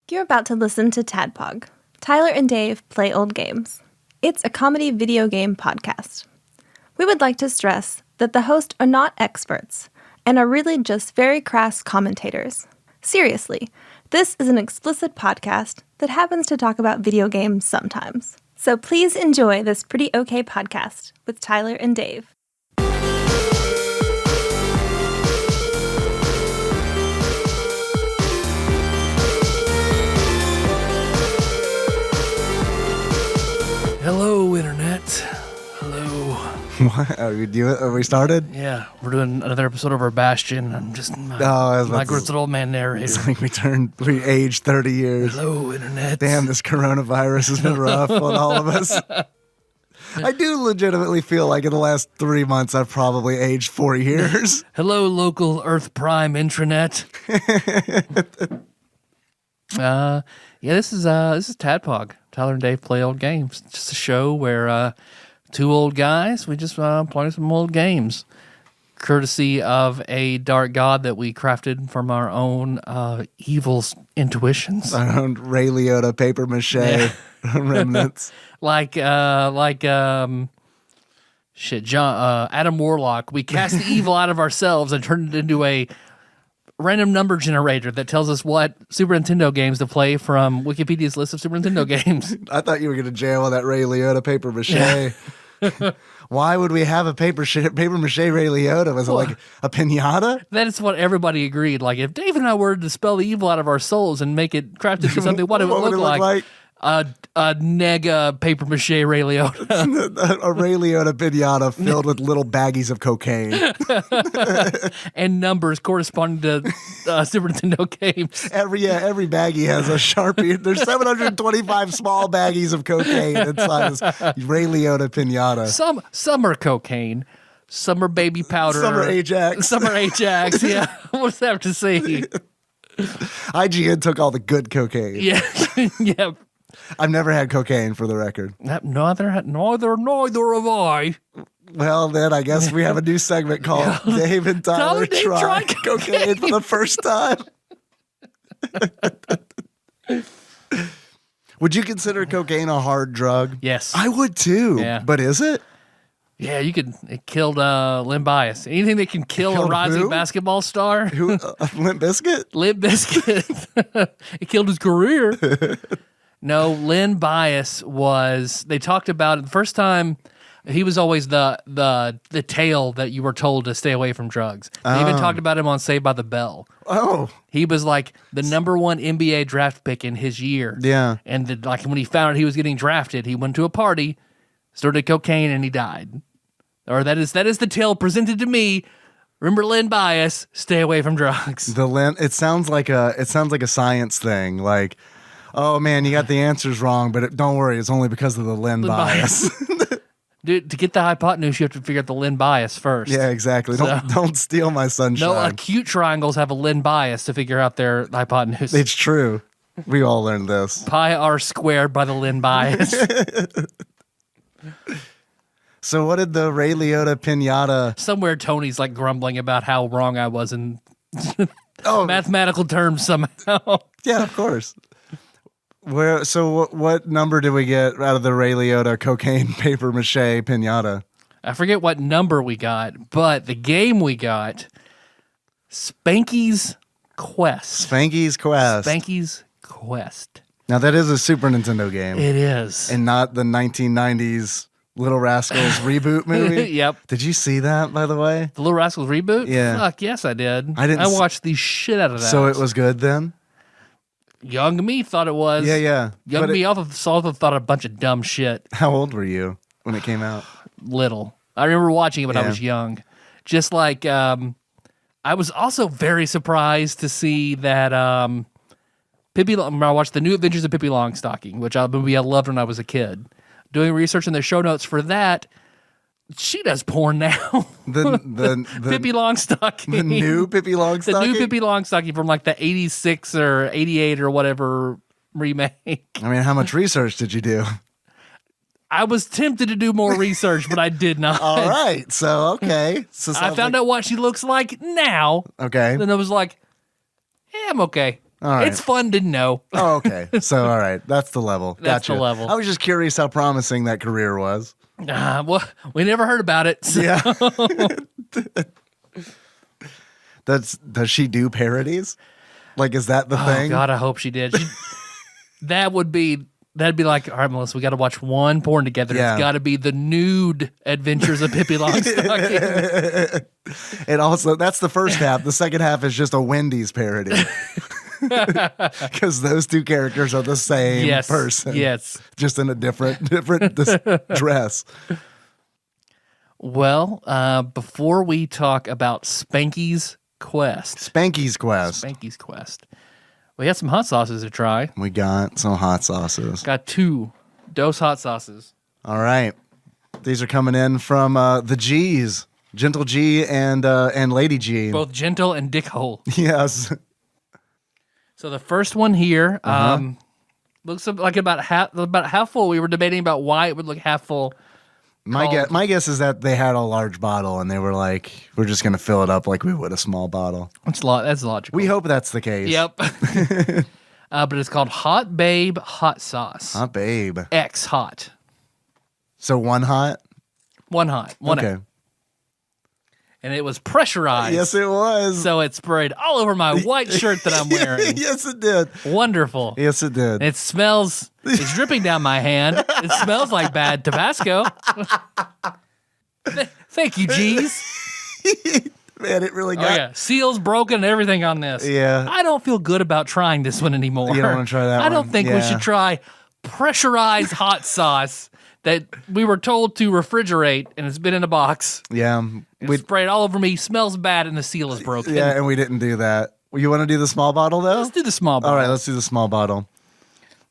You're about to listen to TADPOG. Tyler and Dave play old games. It's a comedy video game podcast. We would like to stress that the hosts are not experts and are really just very crass commentators. Seriously, this is an explicit podcast that happens to talk about video games sometimes. So please enjoy this pretty okay podcast with Tyler and Dave. Hello, Internet. Hello. What? Are we started? Yeah, we're doing another episode of our Bastion. I'm just my gross old man narrator. It's like we aged 30 years. Hello, Internet. Damn, this coronavirus has been rough on all of us. I do legitimately feel like in the last 3 months I've probably aged 4 years. Hello, local Earth Prime intranet. This is TADPOG. Tyler and Dave play old games. It's just a show where two old guys, we just play some old games, courtesy of a dark god that we crafted from our own evil intuitions. Our own Ray Liotta paper mache remnants. Adam Warlock. We cast the evil out of ourselves and turned it into a random number generator that tells us what Super Nintendo games to play from Wikipedia's list of Super Nintendo games. I thought you were going to jam on that Ray Liotta paper mache. Yeah. Why would we have a paper mache Ray Liotta? Was it like a pinata? That's what everybody agreed. Like, if Dave and I were to dispel the evil out of our souls and make it craft into something, what would it look like? A nega paper mache Ray Liotta. A Ray Liotta pinata filled with little baggies of cocaine. And numbers corresponding to Super Nintendo games. Every baggie has a Sharpie. There's 725 small baggies of cocaine inside this Ray Liotta pinata. Some are cocaine. Some are baby powder. Some are Ajax. Some are Ajax, yeah. We'll just have to see. IGN took all the good cocaine. Yeah, yeah. I've never had cocaine, for the record. Neither have I. Well, then I guess we have a new segment called Dave and Tyler Try Cocaine for the first time. Would you consider cocaine a hard drug? Yes. I would too. Yeah. But is it? Yeah, it killed Limp Bias. Anything that can kill a rising basketball star. Who? Limp Bizkit? Limp Bizkit. It killed his career. No, Lynn Bias they talked about it the first time. He was always the tale that you were told to stay away from drugs. They even talked about him on Saved by the Bell. Oh. He was like the number one NBA draft pick in his year. Yeah. And when he found out he was getting drafted, he went to a party, started cocaine, and he died. Or that is the tale presented to me. Remember Lynn Bias, stay away from drugs. It sounds like a science thing. Like, oh man, you got the answers wrong, but don't worry, it's only because of the Lynn bias. Dude, to get the hypotenuse, you have to figure out the Lynn bias first. Yeah, exactly. Don't steal my sunshine. No, acute triangles have a Lynn bias to figure out their hypotenuse. It's true. We all learned this. Pi r squared by the Lynn bias. So what did the Ray Liotta pinata... Somewhere Tony's like grumbling about how wrong I was in mathematical terms somehow. Yeah, of course. What number did we get out of the Ray Liotta cocaine paper mache pinata? I forget what number we got, but the game we got, Spanky's Quest. Spanky's Quest. Spanky's Quest. Now that is a Super Nintendo game. It is. And not the 1990s Little Rascals reboot movie. Yep. Did you see that, by the way? The Little Rascals reboot? Yeah. Fuck, yes, I did. I watched the shit out of that. So it was good then? Young me thought it was. Yeah. Young me also thought a bunch of dumb shit. How old were you when it came out? Little. I remember watching it when I was young. Just like, I was also very surprised to see that I watched The New Adventures of Pippi Longstocking, which I loved when I was a kid. Doing research in the show notes for that, she does porn now. The Pippi Longstocking. The new Pippi Longstocking? The new Pippi Longstocking from like the 86 or 88 or whatever remake. I mean, how much research did you do? I was tempted to do more research, but I did not. All right. So, okay. I found out what she looks like now. Okay. Then I was like, yeah, I'm okay. All right. It's fun to know. Oh, okay. So, all right. That's the level. That's Gotcha. the level. I was just curious how promising that career was. Well, we never heard about it. So. Yeah. Does she do parodies? Like, is that the thing? Oh, God, I hope she did. That'd be like, all right, Melissa, we got to watch one porn together. Yeah. It's got to be the nude adventures of Pippi Longstocking. And also, that's the first half. The second half is just a Wendy's parody. Because those two characters are the same person. Yes. Just in a different dress. Well, before we talk about Spanky's Quest, we got some hot sauces to try. We got some hot sauces. Got 2 Dose hot sauces. All right. These are coming in from the G's. Gentle G and Lady G. Both gentle and dickhole. Yes. So the first one here looks like about half full. We were debating about why it would look half full. My guess is that they had a large bottle and they were like, we're just going to fill it up like we would a small bottle. That's logical. We hope that's the case. Yep. But it's called Hot Babe Hot Sauce. Hot Babe. X hot. So one hot? One hot. One okay. X. And it was pressurized. Yes, it was. So it sprayed all over my white shirt that I'm wearing. Yes, it did. Wonderful. Yes, it did. It smells, it's dripping down my hand. It smells like bad Tabasco. Thank you, G's. Man, it really got... Oh, yeah. Seals broken and everything on this. Yeah. I don't feel good about trying this one anymore. You don't want to try that I don't think we should try pressurized hot sauce that we were told to refrigerate, and it's been in a box. Yeah. We sprayed all over me, smells bad, and the seal is broken. Yeah, and we didn't do that. You want to do the small bottle, though? Let's do the small bottle. All right, let's do the small bottle.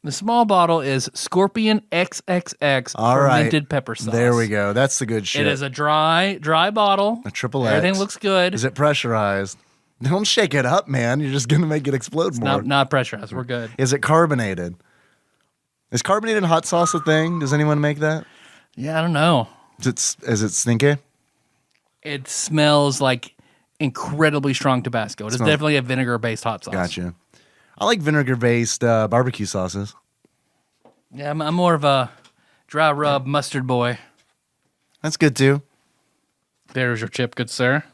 The small bottle is Scorpion XXX All fermented right. pepper sauce. There we go. That's the good shit. It is a dry bottle. A triple X. Everything looks good. Is it pressurized? Don't shake it up, man. You're just going to make it explode more. Not pressurized. We're good. Is it carbonated? Is carbonated hot sauce a thing? Does anyone make that? Yeah, I don't know. Is it stinky? It smells like incredibly strong Tabasco. It is definitely a vinegar-based hot sauce. Gotcha. I like vinegar-based barbecue sauces. Yeah, I'm more of a dry rub mustard boy. That's good, too. There's your chip, good sir.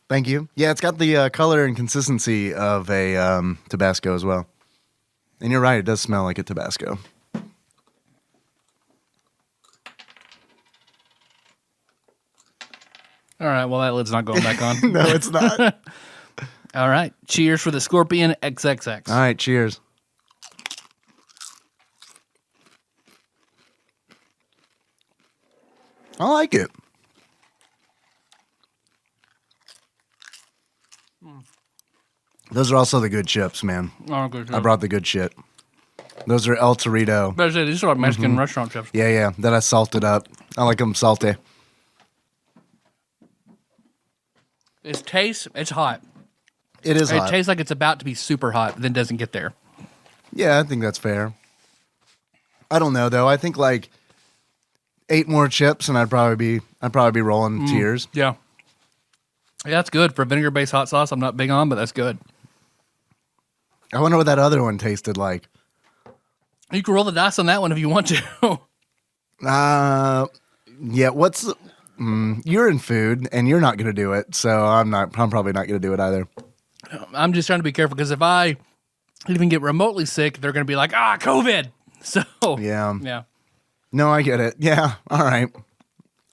Thank you. Yeah, it's got the color and consistency of a Tabasco as well. And you're right, it does smell like a Tabasco. All right, well, that lid's not going back on. No, it's not. All right, cheers for the Scorpion XXX. All right, cheers. I like it. Those are also the good chips, man. Oh, good. I brought the good shit. Those are El Torito. But these are like Mexican restaurant chips. Yeah, that I salted up. I like them salty. It's hot. It is It hot. tastes like it's about to be super hot, but then doesn't get there. Yeah, I think that's fair. I don't know though. I think like 8 more chips and I'd probably be rolling tears. Yeah. Yeah, that's good. For vinegar-based hot sauce, I'm not big on, but that's good. I wonder what that other one tasted like. You can roll the dice on that one if you want to. Yeah, you're in food and you're not going to do it, so I'm probably not going to do it either. I'm just trying to be careful because if I even get remotely sick, they're going to be like, COVID. So, Yeah. No, I get it. Yeah, all right.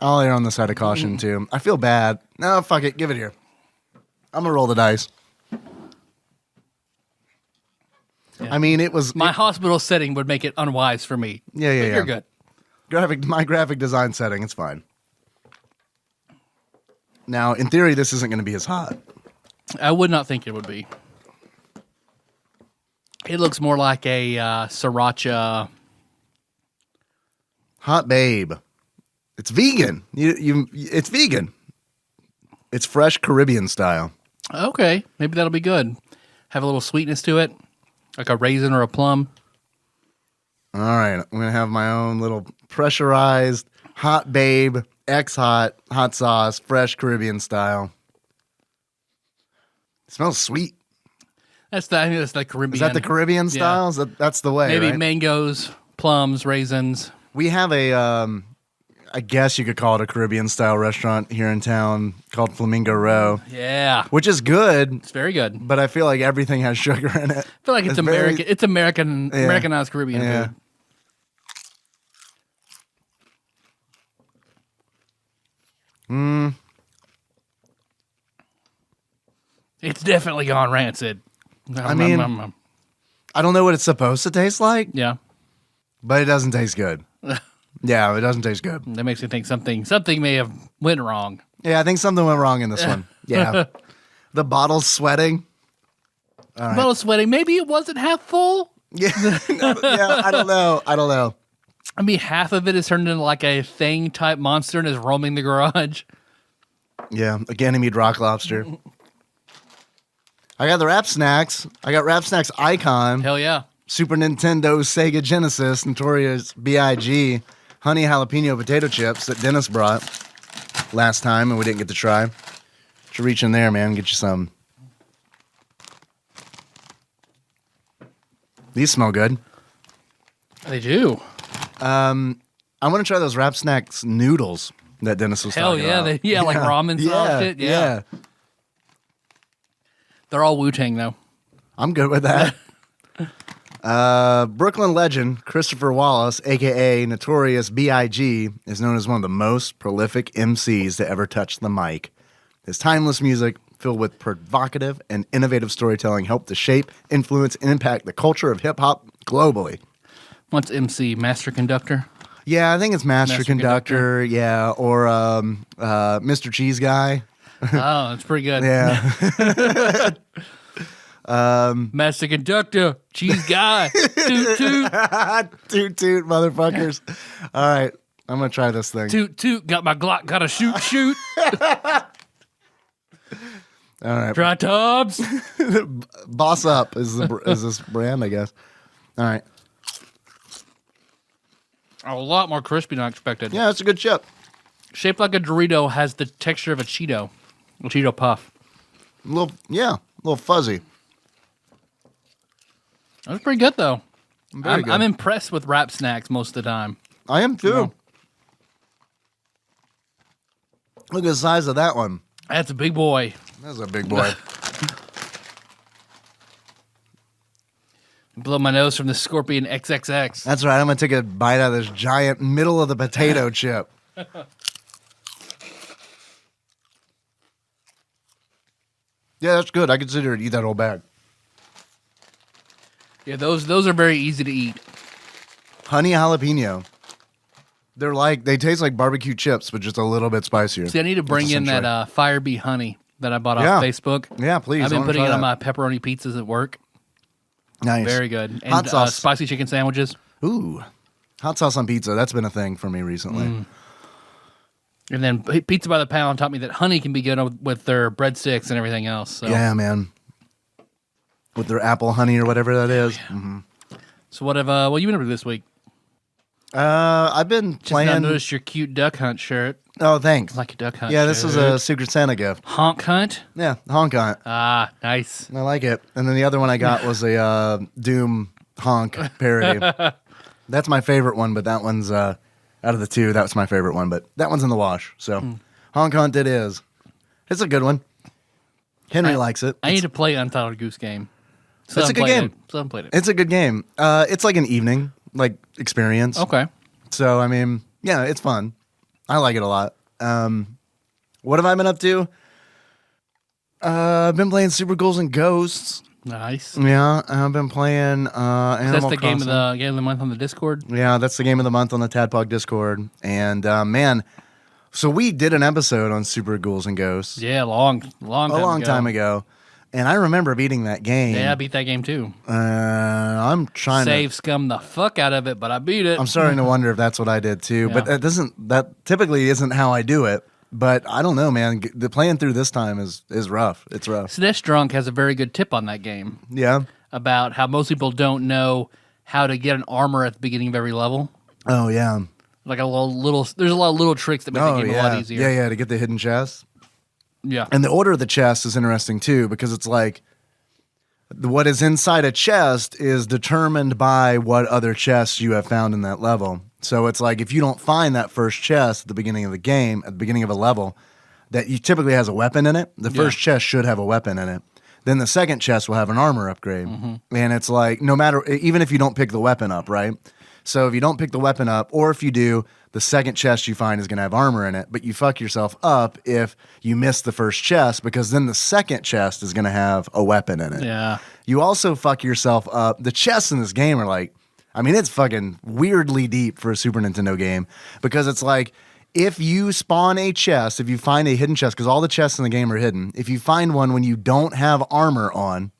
I'll err on the side of caution, too. I feel bad. No, fuck it. Give it here. I'm going to roll the dice. Yeah. I mean, it was... My hospital setting would make it unwise for me. Yeah. You're good. My graphic design setting, it's fine. Now, in theory, this isn't going to be as hot. I would not think it would be. It looks more like a sriracha. Hot Babe. It's vegan. It's vegan. It's fresh Caribbean style. Okay, maybe that'll be good. Have a little sweetness to it, like a raisin or a plum. All right, I'm going to have my own little pressurized Hot Babe X-Hot hot sauce, fresh Caribbean style. It smells sweet. I think that's the Caribbean. Is that the Caribbean style? That's the way, Maybe right? mangoes, plums, raisins. We have I guess you could call it a Caribbean-style restaurant here in town called Flamingo Row, Yeah. which is good, It's very good. but I feel like everything has sugar in it. I feel like it's American. It's Americanized Caribbean Yeah. food. It's definitely gone rancid. I mean, I don't know what it's supposed to taste like, yeah, but it doesn't taste good. Yeah, it doesn't taste good. that makes me think something may have went wrong. Yeah, I think something went wrong in this one. Yeah. The bottle's sweating. Right. Bottle sweating. Maybe it wasn't half full. Yeah. Yeah, I don't know. I mean, half of it is turned into like a thing type monster and is roaming the garage. Yeah, a Ganymede rock lobster. I got the Wrap Snacks. I got Wrap Snacks Icon. Hell yeah. Super Nintendo, Sega Genesis, Notorious B.I.G., honey jalapeno potato chips that Dennis brought last time and we didn't get to try. Should reach in there, man, and get you some. These smell good. They do. I want to try those Wrap Snacks noodles that Dennis was talking about. Like ramen style shit. Yeah. They're all Wu-Tang though. I'm good with that. Brooklyn legend Christopher Wallace, a.k.a. Notorious B.I.G., is known as one of the most prolific MCs to ever touch the mic. His timeless music, filled with provocative and innovative storytelling, helped to shape, influence, and impact the culture of hip-hop globally. What's MC? Master Conductor? Yeah, I think it's Master Conductor. Yeah, or Mr. Cheese Guy. Oh, that's pretty good. Yeah. Master Conductor, Cheese Guy, toot toot. Toot toot, motherfuckers. All right, I'm going to try this thing. Toot toot, got my Glock, gotta shoot. All right. Dry tubs. Boss Up is this brand, I guess. All right. A lot more crispy than I expected. Yeah, it's a good chip. Shaped like a Dorito, has the texture of a Cheeto puff. A little fuzzy. That's pretty good though. Very good. I'm impressed with Wrap Snacks most of the time. I am too. You know? Look at the size of that one. That's a big boy. That's a big boy. Blow my nose from the Scorpion XXX. That's right. I'm going to take a bite out of this giant middle of the potato chip. Yeah, that's good. I consider it eat that whole bag. Yeah, those are very easy to eat. Honey jalapeno. They taste like barbecue chips, but just a little bit spicier. See, I need to bring in that Fire Bee honey that I bought off Facebook. Yeah, please. I've been putting it on my pepperoni pizzas at work. Nice. Very good. And Hot sauce. Spicy chicken sandwiches. Ooh. Hot sauce on pizza. That's been a thing for me recently. And then Pizza by the Pound taught me that honey can be good with their breadsticks and everything else. So. Yeah, man. With their apple honey or whatever that is. Yeah. Mm-hmm. So what have you been up to this week? I've been playing. I noticed your cute duck hunt shirt. Oh, thanks. I like your duck hunt. Yeah, this is a Secret Santa gift. Honk hunt. Yeah, honk hunt. Ah, nice. I like it. And then the other one I got was a Doom honk parody. That's my favorite one, but that one's out of the two. That's my favorite one, but that one's in the wash. So honk hunt it is. It's a good one. Henry likes it. I need to play Untitled Goose Game. It's a good game. Still haven't played it. It's a good game. It's like an evening experience. Okay. So I mean, yeah, it's fun. I like it a lot. What have I been up to? I've been playing Super Ghouls and Ghosts. Nice. Yeah, I've been playing Animal That's the Crossing. game of the month on the Discord. Yeah, that's the game of the month on the TADPOG Discord. And man, so we did an episode on Super Ghouls and Ghosts. Yeah, a long time ago. And I remember beating that game. Yeah, I beat that game too. I'm trying to scum the fuck out of it, but I beat it. I'm starting to wonder if that's what I did too. Yeah. But that typically isn't how I do it. But I don't know, man. The playing through this time is rough. It's rough. SNES Drunk has a very good tip on that game. Yeah. About how most people don't know how to get an armor at the beginning of every level. Oh yeah. Like there's a lot of little tricks that make the game a lot easier. Yeah, to get the hidden chests. Yeah. And the order of the chest is interesting too, because it's like what is inside a chest is determined by what other chests you have found in that level. So it's like if you don't find that first chest at the beginning of the game, at the beginning of a level, that you typically has a weapon in it, the first chest should have a weapon in it. Then the second chest will have an armor upgrade. And it's like, no matter, even if you don't pick the weapon up, right? So if you don't pick the weapon up, or if you do, the second chest you find is going to have armor in it, but you fuck yourself up if you miss the first chest, because then the second chest is going to have a weapon in it. Yeah. You also fuck yourself up. The chests in this game are like, I mean, it's fucking weirdly deep for a Super Nintendo game, because it's like, if you spawn a chest, if you find a hidden chest, because all the chests in the game are hidden, if you find one when you don't have armor on,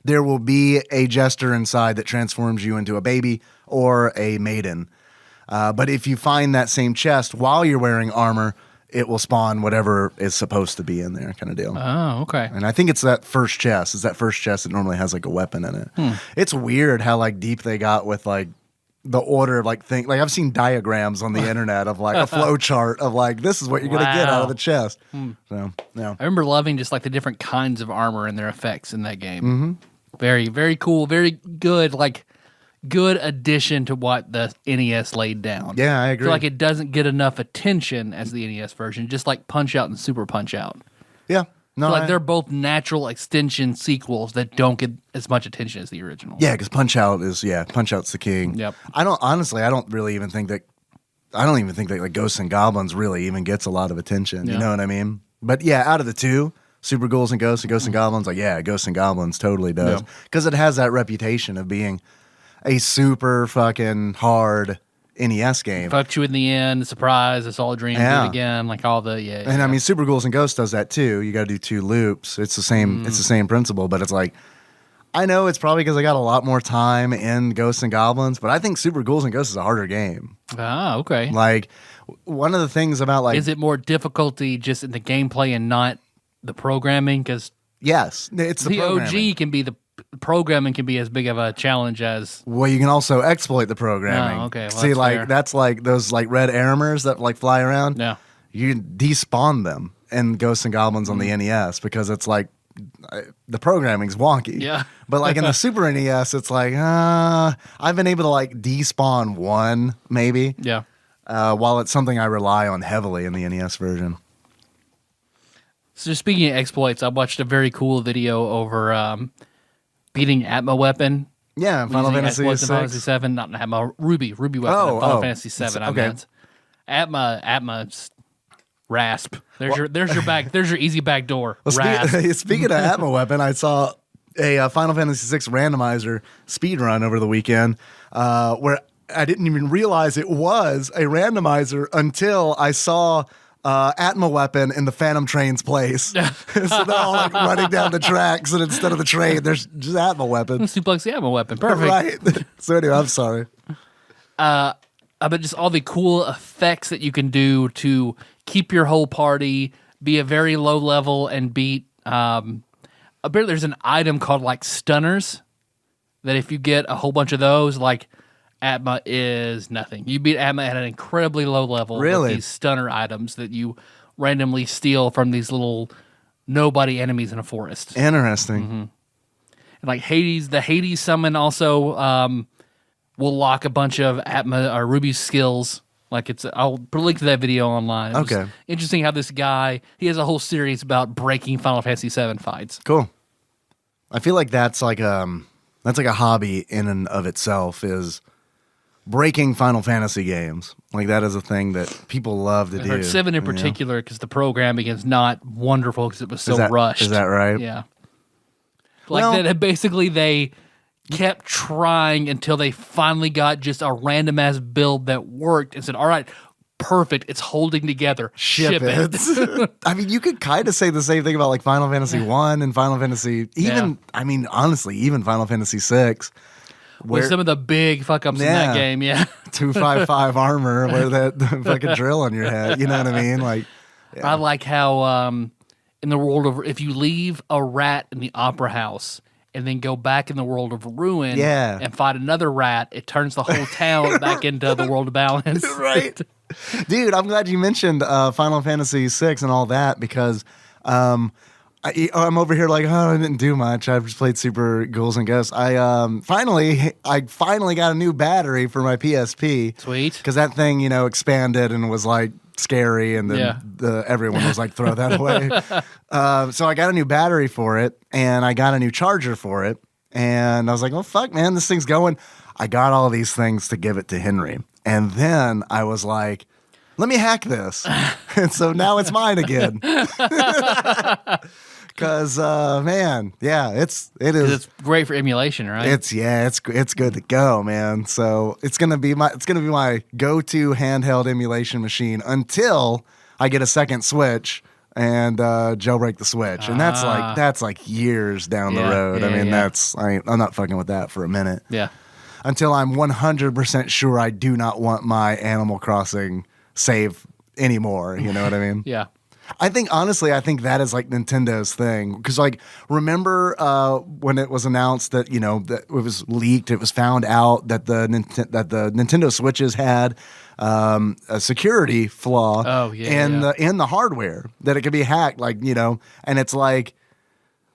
there will be a jester inside that transforms you into a baby or a maiden. But if you find that same chest while you're wearing armor, it will spawn whatever is supposed to be in there, kind of deal. Oh, okay. And I think it's that first chest. It's that first chest that normally has like a weapon in it. It's weird how like deep they got with like the order of like things. Like I've seen diagrams on the internet of like a flow chart of like, this is what you're going to get out of the chest. So, yeah. I remember loving just like the different kinds of armor and their effects in that game. Very, very cool. Very good, like good addition to what the NES laid down. Yeah, I I agree. feel like it doesn't get enough attention as the NES version, just like Punch Out and Super Punch Out. Yeah. No, Like they're both natural extension sequels that don't get as much attention as the original. yeah, because Punch Out's the king. Yep. I don't even think that like Ghosts and Goblins really even gets a lot of attention. Yeah. You know what I mean? But yeah, out of the two, Super Ghouls and Ghosts and Goblins, like yeah, Ghosts and Goblins totally does. Yeah. Because it has that reputation of being a super fucking hard NES game. Fucked you in the end, surprise, it's all a dream, do it again, like all the, And I mean, Super Ghouls and Ghosts does that too. You got to do 2 loops. It's the same. It's the same principle, but it's like, I know it's probably because I got a lot more time in Ghosts and Goblins, but I think Super Ghouls and Ghosts is a harder game. Ah, okay. Like one of the things about like, Is it more difficulty just in the gameplay and not the programming? Because yes, it's the programming. OG can be the programming can be as big of a challenge as Well, you can also exploit the programming. Oh, okay. Well, See, that's like fair. that's like those like red aramers that like fly around. yeah. You despawn them in Ghosts and Goblins on the NES because it's like the programming's wonky. Yeah. But like in the Super NES, it's like I've been able to like despawn one maybe. Yeah. While it's something I rely on heavily in the NES version. So speaking of exploits, I watched a very cool video over beating Atma weapon. Yeah, Final using Fantasy exploits in Final VI. Fantasy 7, not Atma, Ruby weapon in Final Fantasy 7. I meant Atma's rasp. There's your easy back door. Well, rasp. speaking of Atma weapon, I saw a Final Fantasy VI randomizer speed run over the weekend where I didn't even realize it was a randomizer until I saw Atma weapon in the Phantom Train's place. So they're all like running down the tracks, and instead of the train, there's just Atma weapon. Suplex the Atma weapon. Perfect. Right. So anyway, I'm sorry. But just all the cool effects that you can do to keep your whole party, be a very low level, and beat. Apparently, there's an item called like stunners that if you get a whole bunch of those, like Atma is nothing. You beat Atma at an incredibly low level Really? with these stunner items that you randomly steal from these little nobody enemies in a forest. Interesting. And like Hades, the Hades summon also will lock a bunch of Atma or Ruby's skills. Like I'll put a link to that video online. It was Okay. interesting how this guy, he has a whole series about breaking Final Fantasy VII fights. Cool. I feel like that's like a hobby in and of itself is breaking Final Fantasy games. Like that is a thing that people love to I do. heard 7 in you know? particular because the programming is not wonderful because it was so Is that- rushed. is that right? Yeah. Like Well- that basically they kept trying until they finally got just a random ass build that worked and said, all right, perfect, it's holding together. Ship it. I mean, you could kind of say the same thing about like Final Fantasy 1 and Final Fantasy, I mean, honestly, even Final Fantasy 6. With some of the big fuck ups in that game, yeah. 255 armor where that fucking drill on your head. You know what I mean? Like, I like how in the world of, if you leave a rat in the opera house and then go back in the world of ruin and fight another rat, it turns the whole town back into the world of balance. Right. Dude, I'm glad you mentioned Final Fantasy VI and all that because I'm over here like, oh, I didn't do much. I've just played Super Ghouls and Ghosts. I finally got a new battery for my PSP. Sweet. Because that thing, expanded and was like scary, and then everyone was like, throw that away. So I got a new battery for it, and I got a new charger for it, and I was like, oh fuck, man, this thing's going. I got all these things to give it to Henry, and then I was like, let me hack this. And so now it's mine again. Because man, yeah, it is. It's great for emulation, right? It's good to go, man. So it's gonna be my go-to handheld emulation machine until I get a second Switch and jailbreak the Switch, and that's like years down the road. I mean, I'm not fucking with that for a minute. Yeah. Until I'm 100% sure I do not want my Animal Crossing save anymore. You know what I mean? Yeah. Honestly, I think that is like Nintendo's thing. Because like, remember when it was announced that, that it was leaked, it was found out that the Nintendo Switches had a security flaw in the hardware, that it could be hacked, like, and it's like,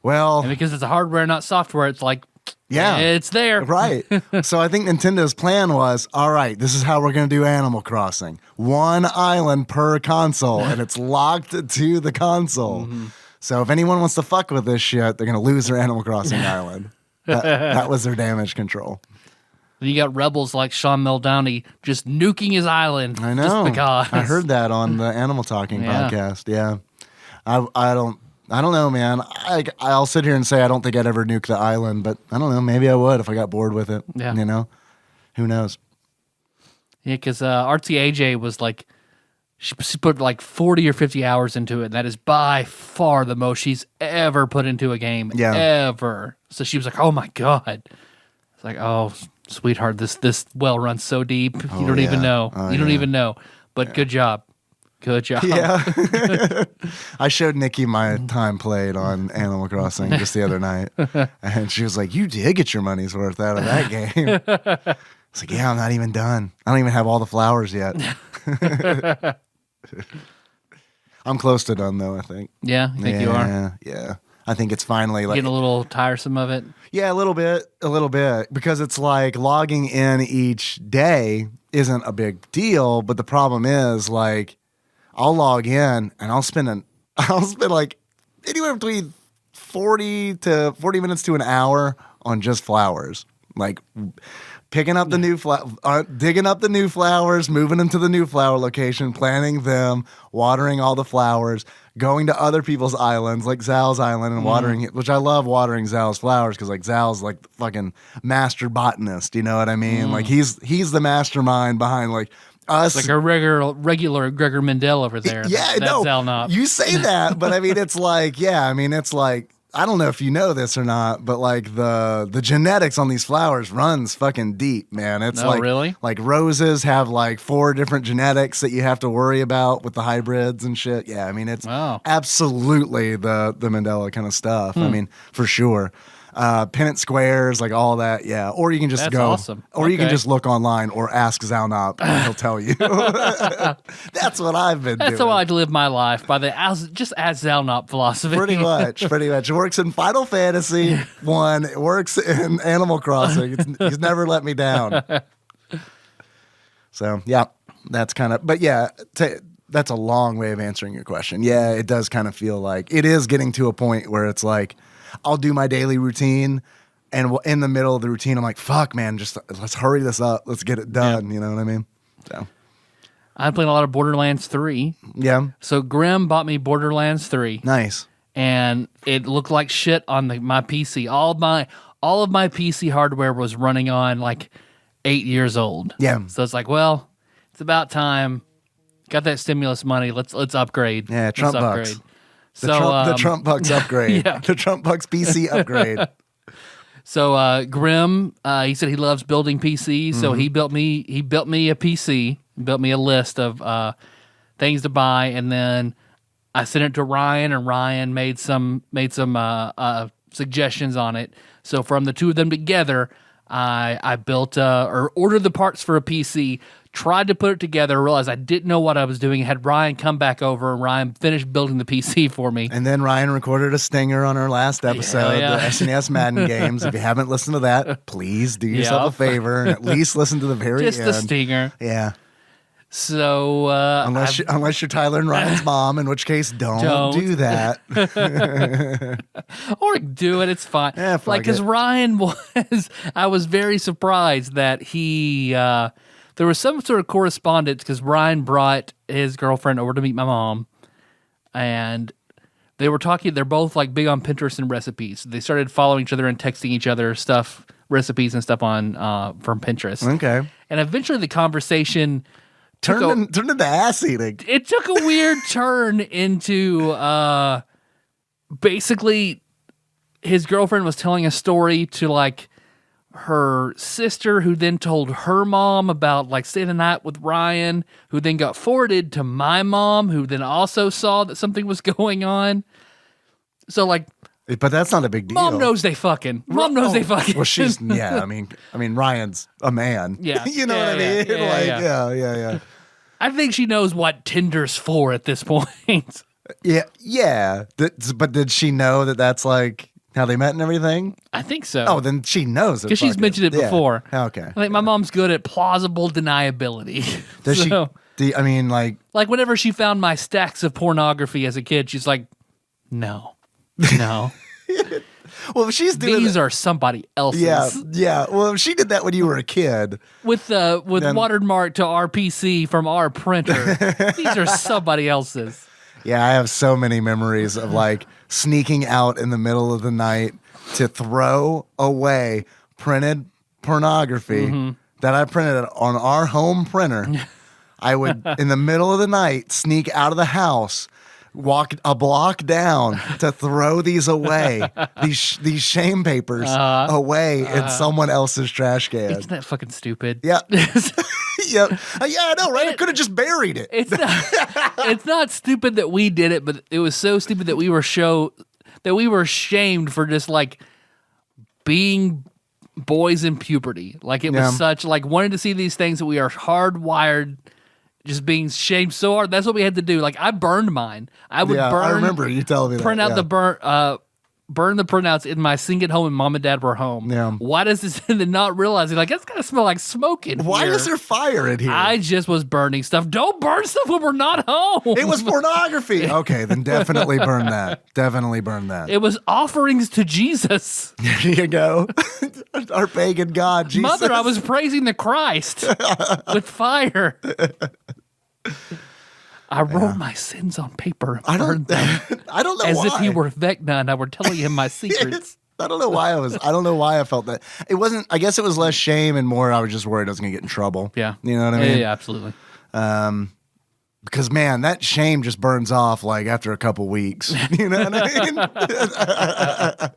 well. And because it's a hardware, not software, it's like, yeah, it's there. Right. So I think Nintendo's plan was, all right, this is how we're going to do Animal Crossing. One island per console, and it's locked to the console. Mm-hmm. So if anyone wants to fuck with this shit, they're going to lose their Animal Crossing island. That was their damage control. Then you got rebels like Sean Muldowney just nuking his island. I know. Just because. I heard that on the Animal Talking podcast. Yeah. I don't know, man. I'll sit here and say I don't think I'd ever nuke the island, but I don't know. Maybe I would if I got bored with it. Yeah. Who knows? Yeah, because RTAJ was like, she put like 40 or 50 hours into it. And that is by far the most she's ever put into a game. Yeah. Ever. So she was like, oh my God. It's like, oh, sweetheart, this well runs so deep. You don't even know. You don't even know. But good job. Good job. Yeah. I showed Nikki my time played on Animal Crossing just the other night. And she was like, you did get your money's worth out of that game. It's like, yeah, I'm not even done. I don't even have all the flowers yet. I'm close to done, though, I think. Yeah, you think you are? Yeah. I think it's finally like... Getting a little tiresome of it? Yeah, a little bit. Because it's like logging in each day isn't a big deal. But the problem is, like, I'll log in and I'll spend like anywhere between 40 minutes to an hour on just flowers, like picking up the new digging up the new flowers, moving them to the new flower location, planting them, watering all the flowers, going to other people's islands like Zal's island and watering it, which I love watering Zal's flowers because like Zal's like the fucking master botanist, you know what I mean? Like he's the mastermind behind like us. Like a regular Gregor Mendel over there. Yeah, that's Zal Knopf. You say that, but I mean, it's like, I don't know if you know this or not, but like the genetics on these flowers runs fucking deep, man. It's really? Like roses have like 4 different genetics that you have to worry about with the hybrids and shit. Yeah, I mean, it's absolutely the Mandela kind of stuff. I mean, for sure. Pennant squares, like all that, yeah. Or you can just awesome. Or you can just look online or ask Zalnop and he'll tell you. That's what I've been doing. That's how I like to live my life, by the just as Zalnop philosophy. Pretty much. It works in Final Fantasy 1. It works in Animal Crossing. He's never let me down. So, yeah, that's kind of, but yeah, that's a long way of answering your question. Yeah, it does kind of feel like it is getting to a point where it's like, I'll do my daily routine, and in the middle of the routine, I'm like, fuck, man, just let's hurry this up. Let's get it done. You know what I mean? So I'm playing a lot of Borderlands 3. Yeah. So Grim bought me Borderlands 3. Nice. And it looked like shit on my PC. All of my PC hardware was running on like 8 years old. Yeah. So it's like, well, it's about time. Got that stimulus money. Let's upgrade. Yeah, Trump bucks. The Trump bucks upgrade. Yeah. The Trump bucks PC upgrade. So Grim, he said he loves building PCs, so he built me a PC, built me a list of things to buy, and then I sent it to Ryan, and Ryan made some suggestions on it. So from the two of them together, I built or ordered the parts for a PC tried to put it together, realized I didn't know what I was doing, had Ryan come back over, and Ryan finished building the PC for me. And then Ryan recorded a stinger on our last episode, the SNES Madden games. If you haven't listened to that, please do yourself a favor and at least listen to the very Just end. the stinger. Yeah. So unless you're Tyler and Ryan's mom, in which case don't do that. Or do it, it's fine. Yeah, because Ryan I was very surprised that he there was some sort of correspondence because Ryan brought his girlfriend over to meet my mom, and they were talking. They're both like big on Pinterest and recipes. They started following each other and texting each other recipes and stuff on from Pinterest. Okay, and eventually the conversation turned into ass eating. It took a weird turn into basically his girlfriend was telling a story to like her sister, who then told her mom about like staying the night with Ryan, who then got forwarded to my mom, who then also saw that something was going on. So like, but that's not a big deal. Mom knows they fucking. Mom knows they fucking. Well, she's I mean, Ryan's a man. Yeah, you know what I mean. Yeah. I think she knows what Tinder's for at this point. Yeah. But did she know that that's like how they met and everything? I think so. Oh, then she knows it. Because she's mentioned it before. Okay. I think my mom's good at plausible deniability. Does she? I mean, like whenever she found my stacks of pornography as a kid, she's like, no. Well, if she's doing these are somebody else's. Yeah. Well, if she did that when you were a kid, with watermark to RPC from our printer, these are somebody else's. Yeah, I have so many memories of like sneaking out in the middle of the night to throw away printed pornography that I printed on our home printer. I would, in the middle of the night, sneak out of the house, walk a block down to throw these away, these shame papers away in someone else's trash can. Isn't that fucking stupid? Yeah. Yep. Yeah, I know, right? I could have just buried it. It's not stupid that we did it, but it was so stupid that we were shamed for just like being boys in puberty. Like it was such like wanting to see these things that we are hardwired. Just being shamed so hard. That's what we had to do. Like I burned mine. I would burn. I remember you telling me that. Print out the burn the printouts in my sink at home when mom and dad were home. Yeah. Why does this and then not realizing like that's gotta smell like smoke in Why here? is there fire in here? I just was burning stuff. Don't burn stuff when we're not home. It was pornography. Okay, then definitely burn that. Definitely burn that. It was offerings to Jesus. There you go. Our pagan God, Jesus. Mother, I was praising the Christ with fire. I wrote my sins on paper and burned them. I don't know as why. if he were Vecna and I were telling him my secrets. I don't know why I felt that. It wasn't, I guess it was less shame and more I was just worried I was going to get in trouble. Yeah. You know what I mean? Yeah, absolutely. Because, man, that shame just burns off like after a couple weeks. You know what I mean?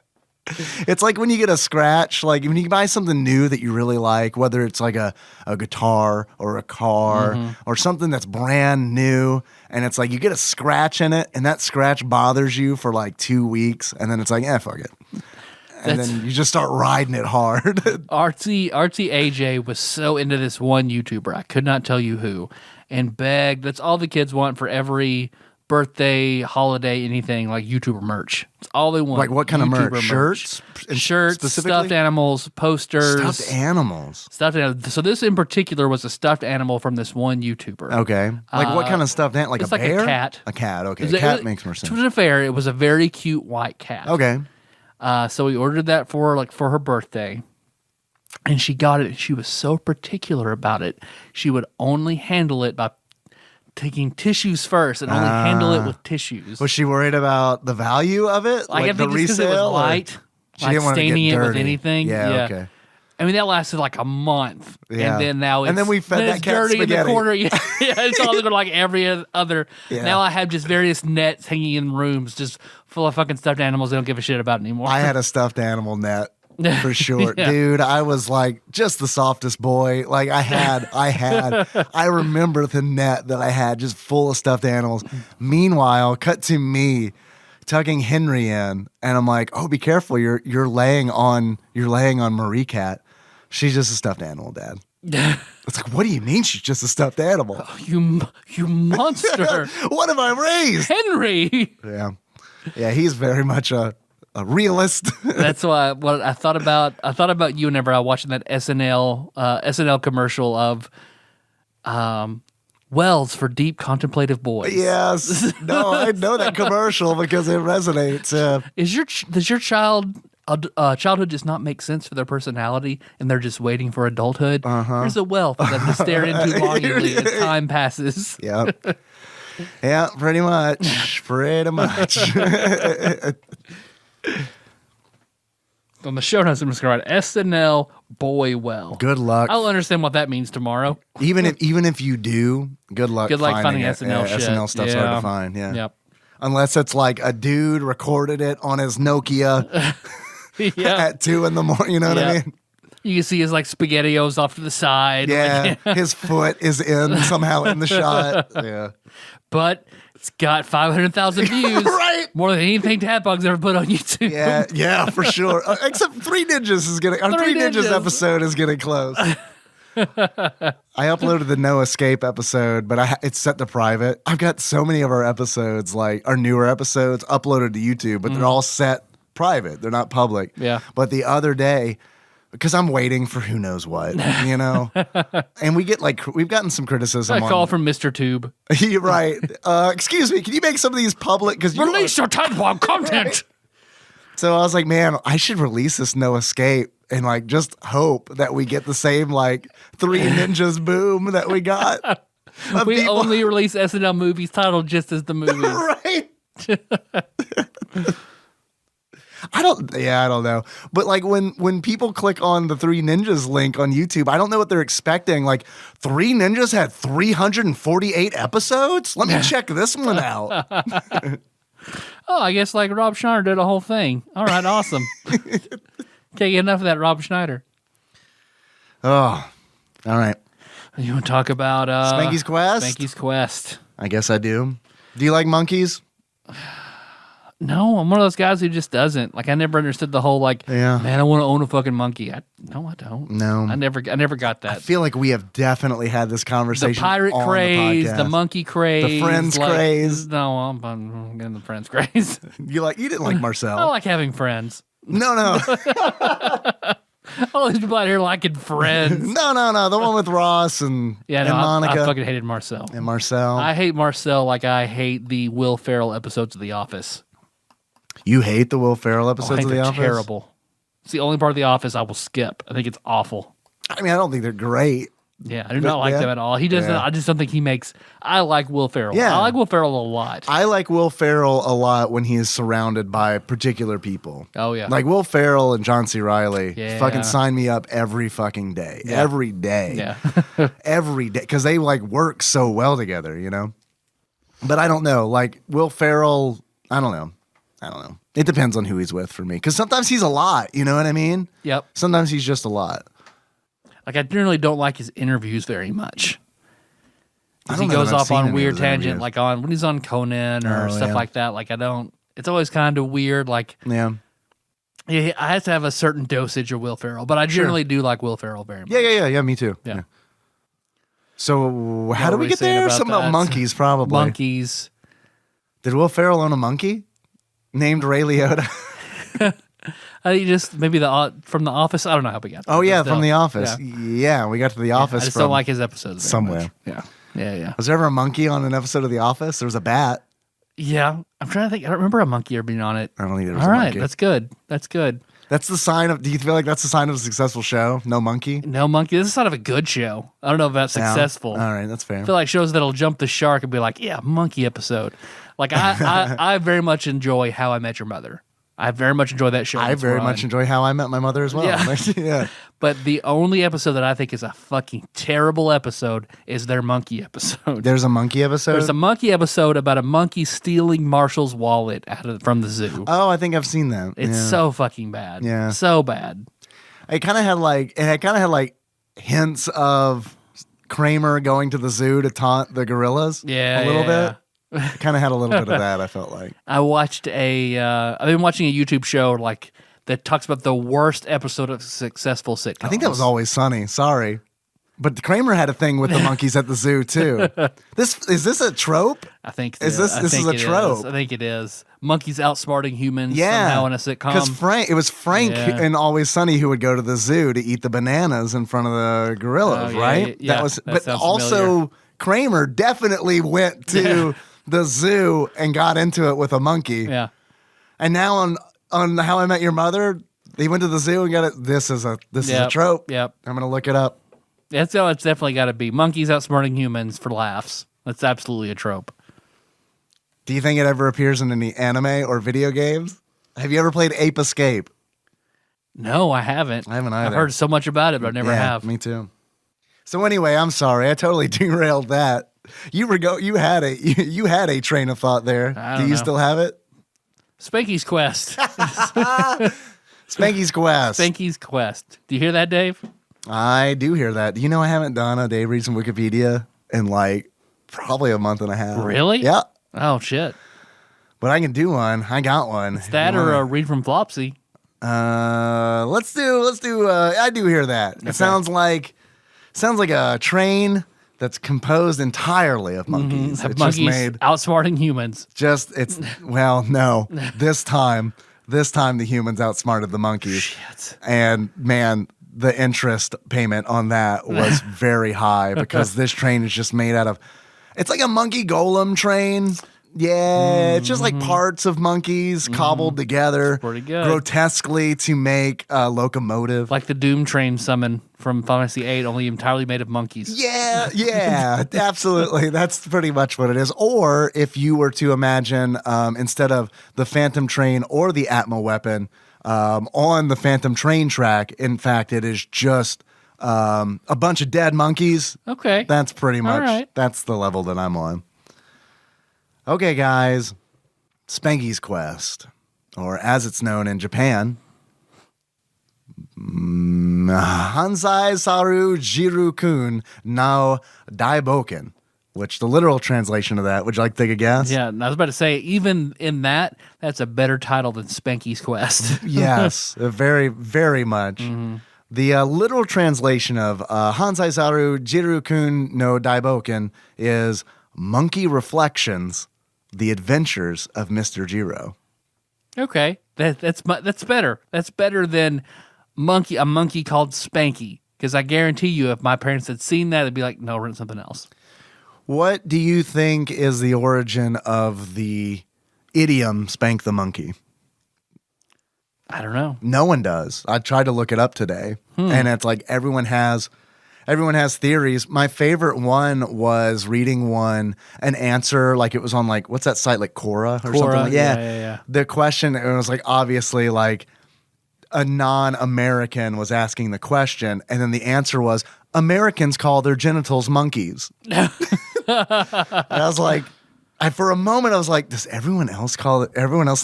It's like when you get a scratch, like when you buy something new that you really like, whether it's like a guitar or a car or something that's brand new, and it's like you get a scratch in it, and that scratch bothers you for like 2 weeks, and then it's like, fuck it. And then you just start riding it hard. Artsy AJ was so into this one YouTuber, I could not tell you who, and begged, that's all the kids want for every birthday, holiday, anything, like YouTuber merch. It's all they want. Like what kind YouTuber of merch? Shirts, stuffed animals, posters. Stuffed animals. So this in particular was a stuffed animal from this one YouTuber. Okay. Like what kind of stuffed animal? Like it's a like bear? a cat. A cat, okay. A cat makes more sense. To be fair, it was a very cute white cat. Okay. So we ordered that for her birthday. And she got it, and she was so particular about it. She would only handle it by taking tissues first and only handle it with tissues. Was she worried about the value of it? I think the it's because it was white. She didn't want to get staining it dirty. with anything. Yeah, okay. I mean, that lasted like a month. Yeah. And then now it's, and then we fed that cat dirty spaghetti. in the corner. Yeah, it's all like every other. Yeah. Now I have just various nets hanging in rooms just full of fucking stuffed animals they don't give a shit about anymore. I had a stuffed animal net. For sure. Yeah. Dude, I was like just the softest boy. Like I remember the net that I had just full of stuffed animals. Meanwhile, cut to me tugging Henry in, and I'm like, "Oh, be careful. You're laying on Marie Cat. She's just a stuffed animal, Dad." It's like, what do you mean she's just a stuffed animal? You monster. What have I raised? Henry. Yeah. Yeah, he's very much a realist. That's why what I thought about you whenever I was watching that SNL commercial of Wells for Deep Contemplative Boys. Yes. No, I know that commercial because it resonates. Does your childhood just not make sense for their personality and they're just waiting for adulthood? There's a well for them to stare into longingly as time passes. Yep. Yeah, pretty much. Pretty much. On the show notes, I'm just going to write SNL Boy Well. Good luck. I'll understand what that means tomorrow. Even if you do, good luck. Good luck finding it. SNL shit. SNL stuff's Yeah. hard to find. Yeah. Yep. Unless it's like a dude recorded it on his Nokia Yeah. at 2 a.m. You know what I Yeah. mean? You can see his like SpaghettiOs off to the side. Yeah. Like, His foot is somehow in the shot. Yeah. but it's got 500,000 views. Right. More than anything TADPOG's ever put on YouTube. Yeah, for sure. Except Three Ninjas is getting. Our Three Ninjas episode is getting close. I uploaded the No Escape episode, but it's set to private. I've got so many of our episodes, like our newer episodes, uploaded to YouTube, but they're all set private. They're not public. Yeah. But the other day, because I'm waiting for who knows what, and we've gotten some criticism. A call from Mr. Tube. You're right. Excuse me, can you make some of these public? Because Release your TADPOG content. So I was like, man, I should release this No Escape and like just hope that we get the same like Three Ninjas boom that we got. We only release SNL movies titled just as the movies. Right. I don't know. But like when people click on the Three Ninjas link on YouTube, I don't know what they're expecting. Like Three Ninjas had 348 episodes? Let me check this one out. Oh, I guess like Rob Schneider did a whole thing. All right, awesome. Can't get enough of that Rob Schneider. Oh, all right. You want to talk about Spanky's Quest? Spanky's Quest. I guess I do. Do you like monkeys? No, I'm one of those guys who just doesn't. Like, I never understood the whole, like, man, I want to own a fucking monkey. No, I don't. No. I never got that. I feel like we have definitely had this conversation. The pirate craze, the monkey craze. The friends craze. No, I'm getting the friends craze. You didn't like Marcel. I like having friends. No. All these people out here liking friends. No. The one with Ross and Monica. I fucking hated Marcel. And Marcel. I hate Marcel like I hate the Will Ferrell episodes of The Office. You hate the Will Ferrell episodes of The Office? Terrible. It's the only part of The Office I will skip. I think it's awful. I mean, I don't think they're great. Yeah, I do not like them at all. He doesn't. I just don't think he makes. I like Will Ferrell. Yeah. I like Will Ferrell a lot. I like Will Ferrell a lot when he is surrounded by particular people. Oh yeah, like Will Ferrell and John C. Reilly. Yeah. Fucking sign me up every fucking day. Yeah. Every day. Yeah, every day, because they like work so well together, But I don't know. Like Will Ferrell, I don't know. It depends on who he's with for me. Because sometimes he's a lot. You know what I mean? Yep. Sometimes he's just a lot. Like I generally don't like his interviews very much. I He don't know goes that I've off seen on any of weird his tangent, interviews. like when he's on Conan or stuff like that. Like I don't. It's always kind of weird. Like Yeah, I have to have a certain dosage of Will Ferrell, but I generally do like Will Ferrell very much. Yeah. Me too. Yeah. So how What do were we we get saying there? about Something about that? monkeys, probably. Monkeys. Did Will Ferrell own a monkey named Ray Liotta? Maybe from The Office. I don't know how we got there. Oh yeah, but from still. The Office. Yeah. Yeah, we got to The Office. I just from don't like his episodes very somewhere. much. Yeah. Was there ever a monkey on an episode of The Office? There was a bat. Yeah, I'm trying to think. I don't remember a monkey ever being on it. I don't think there was All a right, monkey. that's good. That's good. That's the sign of. Do you feel like that's the sign of a successful show? No monkey. No monkey. This is sort of a good show. I don't know about successful. All right, that's fair. I feel like shows that'll jump the shark and be like, yeah, monkey episode. Like I very much enjoy How I Met Your Mother. I very much enjoy that show. I very much enjoy How I Met My Mother as well. Yeah. Yeah. But the only episode that I think is a fucking terrible episode is their monkey episode. There's a monkey episode. There's a monkey episode about a monkey stealing Marshall's wallet from the zoo. Oh, I think I've seen that. It's so fucking bad. Yeah. So bad. It kind of had like hints of Kramer going to the zoo to taunt the gorillas. Yeah. A little yeah. bit. It kind of had a little bit of that, I felt like. I've been watching a YouTube show like that talks about the worst episode of a successful sitcom. I think that was Always Sunny. Sorry. But Kramer had a thing with the monkeys at the zoo too. Is this a trope? I think This is a trope. I think it is. Monkeys outsmarting humans somehow in a sitcom. Because it was Frank in Always Sunny who would go to the zoo to eat the bananas in front of the gorillas, right? Yeah, but also familiar. Kramer definitely went to the zoo and got into it with a monkey. Yeah. And now on How I Met Your Mother, he went to the zoo and got it. This is a trope. Yep. I'm gonna look it up. It's definitely got to be monkeys outsmarting humans for laughs. That's absolutely a trope. Do you think it ever appears in any anime or video games? Have you ever played Ape Escape? No, I haven't. I haven't either. I've heard so much about it, but I never have. Me too. So anyway, I'm sorry. I totally derailed that. You had a train of thought there. I Do don't you know. still have it? Spanky's Quest. Spanky's Quest. Spanky's Quest. Do you hear that, Dave? I do hear that. You know, I haven't done a Dave Reads from Wikipedia in like probably a month and a half. Really? Yeah. Oh, shit. But I can do one. I got one. It's that or a read from Flopsy. Let's do. I do hear that. Okay. It sounds like a train that's composed entirely of monkeys. Have It's monkeys just made. outsmarting humans. No. This time the humans outsmarted the monkeys. Shit. And man, the interest payment on that was very high because this train is just made out of. It's like a monkey golem train. Yeah, it's just like parts of monkeys cobbled together pretty good. grotesquely to make a locomotive. Like the Doom Train summon from Final Fantasy VIII, only entirely made of monkeys. Yeah, absolutely. That's pretty much what it is. Or if you were to imagine, instead of the Phantom Train or the Atmo weapon, on the Phantom Train track, in fact, it is just a bunch of dead monkeys. Okay. That's pretty much, right. That's the level that I'm on. Okay, guys, Spanky's Quest, or as it's known in Japan, Hansai Saru Jiru-kun no Daiboken, which the literal translation of that, would you like to take a guess? Yeah, and I was about to say, even in that's a better title than Spanky's Quest. Yes, very, very much. The literal translation of Hansai Saru Jiru-kun no Daiboken is Monkey Reflections, The Adventures of Mr. Jiro. Okay, that's better. That's better than a monkey called Spanky. Because I guarantee you, if my parents had seen that, they'd be like, "No, rent something else." What do you think is the origin of the idiom "spank the monkey"? I don't know. No one does. I tried to look it up today, and it's like everyone has theories. My favorite one was reading an answer, like it was on like, what's that site, like Quora or something? Like, yeah. The question, it was like obviously like a non-American was asking the question, and then the answer was, Americans call their genitals monkeys. And I was like, for a moment I was like, does everyone else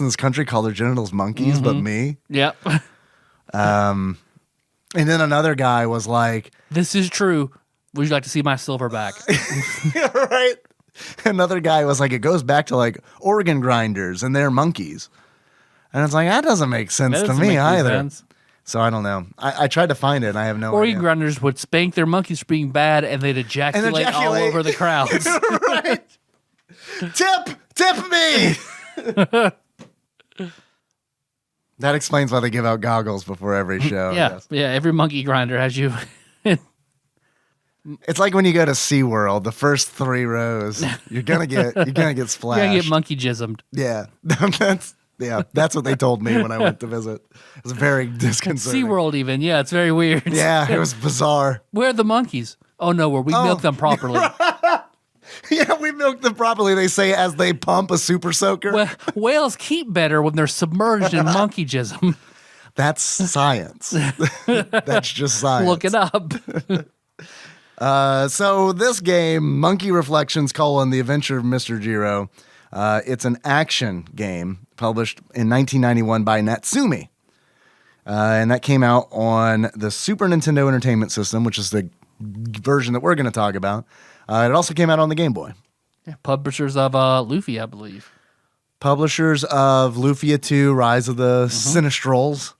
in this country call their genitals monkeys but me? Yep. And then another guy was like, This is true. Would you like to see my silverback? right? Another guy was like, it goes back to like organ grinders and they're monkeys. And it's like, that doesn't make sense That to doesn't me make any either. sense. So I don't know. I tried to find it and I have no Organ idea. grinders would spank their monkeys for being bad, and they'd ejaculate all over the crowds. Right. Tip me. That explains why they give out goggles before every show. I Yeah, guess. yeah. Every monkey grinder has you. It's like when you go to SeaWorld, the first 3 rows, you're gonna get splashed. You're gonna get monkey jismed. Yeah. That's what they told me when I went to visit. It was very disconcerting. SeaWorld even. Yeah, it's very weird. Yeah, it was bizarre. Where are the monkeys? Oh, no, where we milk them properly. Yeah, we milked them properly, they say, as they pump a super soaker. Well, whales keep better when they're submerged in monkey jism. That's science. That's just science. Look it up. So this game, Monkey Reflections: The Adventure of Mr. Jiro, it's an action game published in 1991 by Natsumi. And that came out on the Super Nintendo Entertainment System, which is the version that we're going to talk about. It also came out on the Game Boy. Yeah, publishers of Luffy, I believe. Publishers of Lufia 2, Rise of the Sinistrals,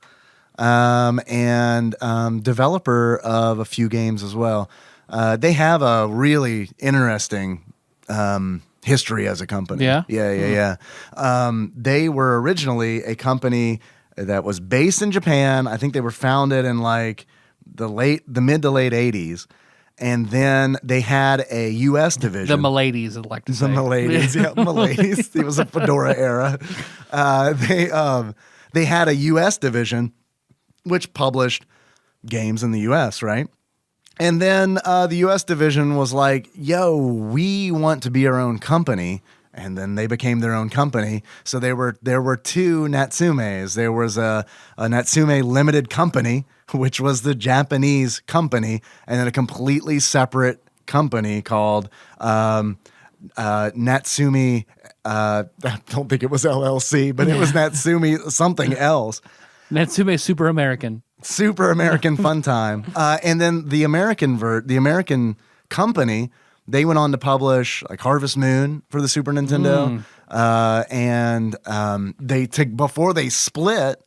and developer of a few games as well. They have a really interesting history as a company. Yeah? Yeah. They were originally a company that was based in Japan. I think they were founded in like the mid to late 80s. And then they had a U.S. division. The Miladies, I'd like to say. The Miladies, yeah, Miladies. It was a fedora era. They had a U.S. division, which published games in the U.S., right? And then the U.S. division was like, yo, we want to be our own company. And then they became their own company. So there were two Natsumes. There was a Natsume Limited Company, which was the Japanese company, and then a completely separate company called Natsumi. I don't think it was LLC, but it was Natsumi something else. Natsume Super American. Super American Fun Time. And then the American company, they went on to publish like Harvest Moon for the Super Nintendo. Before they split,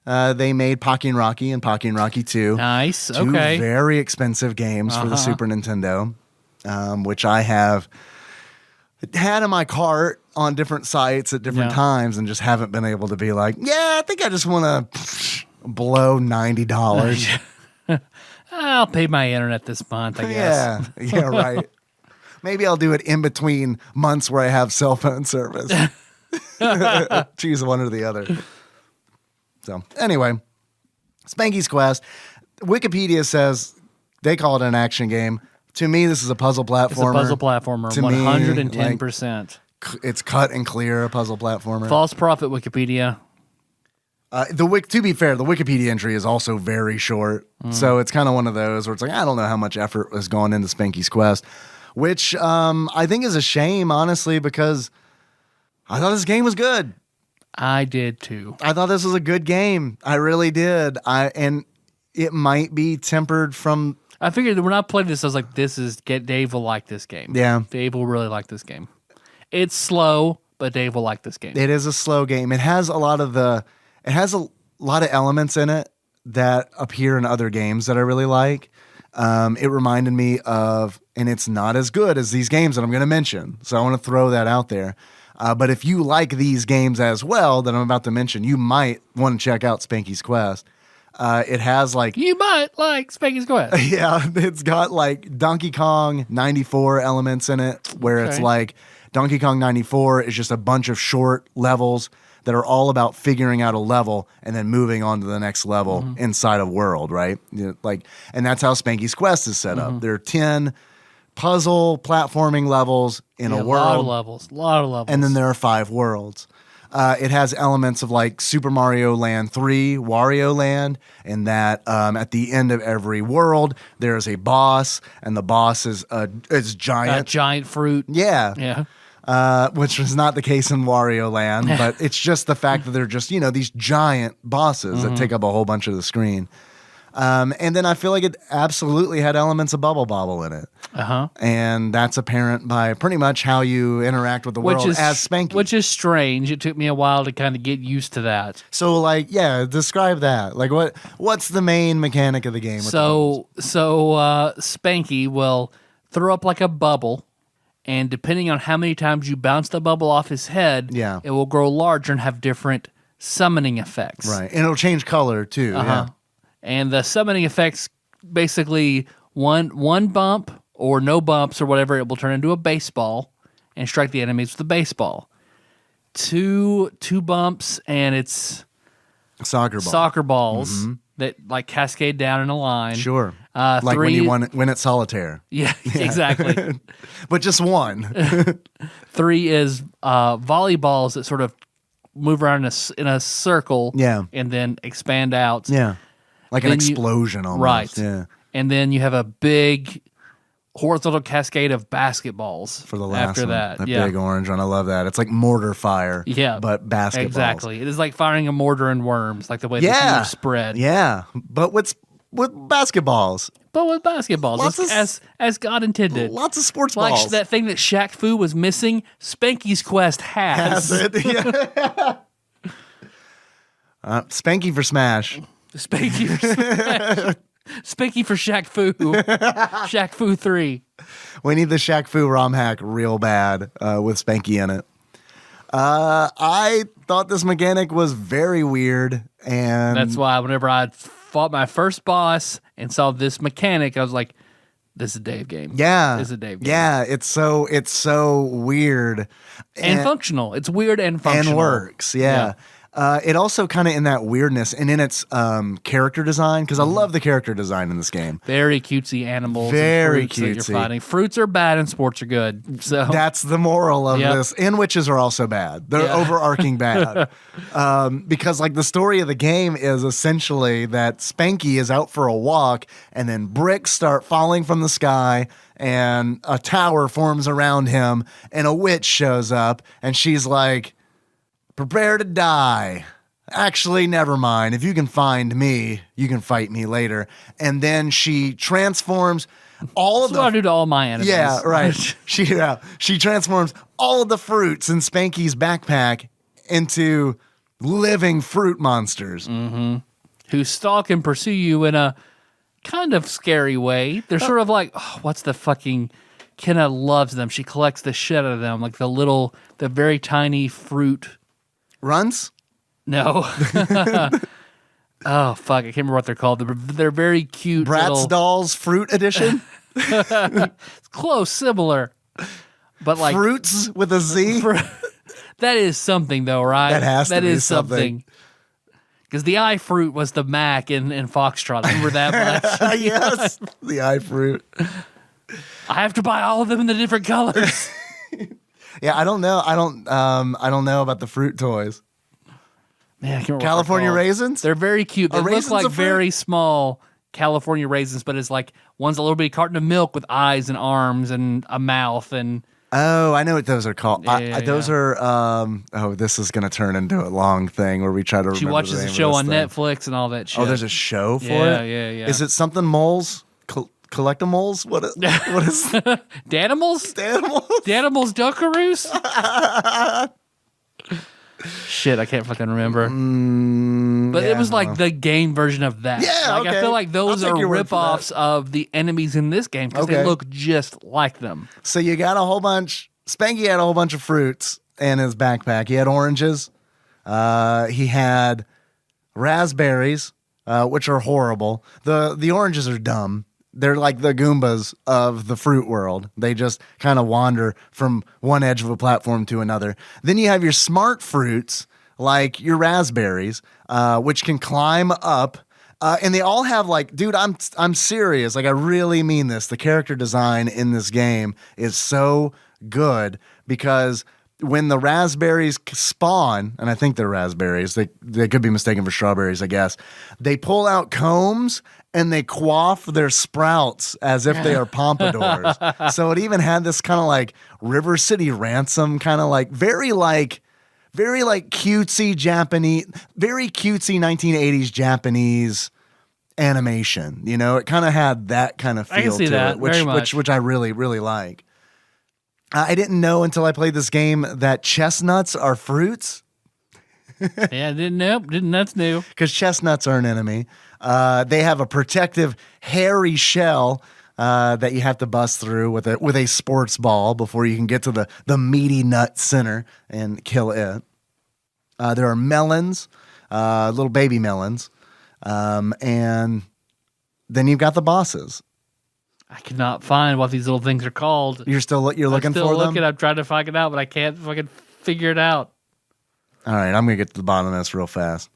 they made Pocky and Rocky and Pocky and Rocky 2. Nice. Two Okay. very expensive games for the Super Nintendo, which I have had in my cart on different sites at different times and just haven't been able to be like, yeah, I think I just want to blow $90. I'll pay my internet this month, I guess. Yeah, right. Maybe I'll do it in between months where I have cell phone service. Choose one or the other. So anyway, Spanky's Quest. Wikipedia says they call it an action game. To me, this is a puzzle platformer. It's a puzzle platformer, To me, 110%. It's cut and clear, a puzzle platformer. False prophet Wikipedia. To be fair, the Wikipedia entry is also very short. So it's kind of one of those where it's like, I don't know how much effort has gone into Spanky's Quest, which I think is a shame, honestly, because I thought this game was good. I did too. I thought this was a good game. I really did. And it might be tempered from. I figured that when I played this, I was like, Dave will like this game. Yeah. Dave will really like this game. It's slow, but Dave will like this game. It is a slow game. It has a lot of elements in it that appear in other games that I really like. It reminded me of, and it's not as good as these games that I'm going to mention. So I want to throw that out there. But if you like these games as well that I'm about to mention, you might want to check out Spanky's Quest. It has like... You might like Spanky's Quest. Yeah, it's got like Donkey Kong 94 elements in it, where it's like Donkey Kong 94 is just a bunch of short levels that are all about figuring out a level and then moving on to the next level inside a world, right? And that's how Spanky's Quest is set up. There are 10 puzzle platforming levels in a world. A lot of levels. And then there are 5 worlds. It has elements of like Super Mario Land 3, Wario Land, and that at the end of every world, there is a boss, and the boss is giant. A giant fruit. Yeah. Yeah. Which was not the case in Wario Land, but it's just the fact that they're just, these giant bosses that take up a whole bunch of the screen. And then I feel like it absolutely had elements of Bubble Bobble in it. And that's apparent by pretty much how you interact with the world as Spanky. Which is strange. It took me a while to kind of get used to that. So, describe that. Like, what's the main mechanic of the game? So Spanky will throw up like a bubble, and depending on how many times you bounce the bubble off his head, it will grow larger and have different summoning effects. Right, and it'll change color, too. Yeah. And the summoning effects, basically, one bump or no bumps or whatever, it will turn into a baseball and strike the enemies with a baseball. Two bumps, and it's soccer balls that like cascade down in a line. Sure. Like 3, when you win at solitaire. Yeah, exactly. But just one. 3 is volleyballs that sort of move around in a circle. Yeah. And then expand out. Yeah. Like an Then explosion almost. Right. Yeah. And then you have a big horizontal cascade of basketballs For the last after one. that. Big orange one. I love that. It's like mortar fire. Yeah. But basketballs. Exactly. It is like firing a mortar in worms, like the way that you spread. Yeah. But with basketballs. But with basketballs, Lots as God intended. Lots of sports Like balls. that thing that Shaq Fu was missing, Spanky's Quest has. Has it? Yeah. Spanky for Smash. Spanky. Spanky for Shaq Fu. Shaq Fu 3. We need the Shaq Fu ROM hack real bad with Spanky in it. I thought this mechanic was very weird, and That's why whenever I fought my first boss and saw this mechanic, I was like, this is a Dave game. yeah, This is a Dave game. yeah, it's so weird And functional. It's weird and functional. and works. Yeah. It also kind of in that weirdness and in its character design, because I love the character design in this game. Very cutesy animals. Very and fruits that you're cutesy. fighting. Fruits are bad and sports are good. So That's the moral of Yep. this. And witches are also bad. They're overarching bad. Because like the story of the game is essentially that Spanky is out for a walk and then bricks start falling from the sky and a tower forms around him and a witch shows up and she's like, prepare to die. Actually, never mind. If you can find me, you can fight me later. And then she transforms all of that's what I do to all my enemies. yeah, right. She transforms all of the fruits in Spanky's backpack into living fruit monsters. Who stalk and pursue you in a kind of scary way. They're sort of like, oh, what's the fucking... Kenna loves them. She collects the shit out of them. Like the very tiny fruit... Runs? No. Oh, fuck. I can't remember what they're called. They're very cute. Bratz little, Dolls Fruit Edition? close, similar. But like Fruits with a Z? that is something though, right? That has to be is something. Because the eye fruit was the Mac in Foxtrot. Remember that much? Yes. The eye fruit. I have to buy all of them in the different colors. Yeah, I don't know. I don't know about the fruit toys. Man, I can't remember what California they're called. raisins? They're very cute. They look raisins like a fruit? very small California raisins, but it's like one's a little bitty carton of milk with eyes and arms and a mouth and Oh, I know what those are called. Yeah, those are. This is going to turn into a long thing where we try to. she remember watches the a name show of on this thing. Netflix and all that shit. Oh, there's a show for Yeah, it. yeah. Is it something moles? Collectamoles? What is Danimals? animals? Danimals Dunkaroos? Shit, I can't fucking remember. But it was like the game version of that. Yeah, like I okay. feel like those I'll are take your word for that. ripoffs of the enemies in this game because they Okay. look just like them. So you got a whole bunch. Spanky had a whole bunch of fruits in his backpack. He had oranges. He had raspberries, which are horrible. The oranges are dumb. They're like the Goombas of the fruit world. They just kind of wander from one edge of a platform to another. Then you have your smart fruits, like your raspberries, which can climb up. And they all have like, dude, I'm serious. Like I really mean this. The character design in this game is so good because when the raspberries spawn, and I think they're raspberries, they could be mistaken for strawberries, I guess. They pull out combs and they quaff their sprouts as if they are pompadours. So it even had this kind of like River City Ransom kind of like very like cutesy Japanese, very cutesy 1980s Japanese animation. You know, it kind of had that kind of feel I can see to that it, very much. which I really, really like. I didn't know until I played this game that chestnuts are fruits Yeah, that's new. because chestnuts are an enemy. They have a protective hairy shell that you have to bust through with a sports ball before you can get to the meaty nut center and kill it. There are melons, little baby melons, and then you've got the bosses. I cannot find what these little things are called. You're looking I'm still for looking. them. I'm trying to find it out, but I can't fucking figure it out. All right, I'm gonna get to the bottom of this real fast.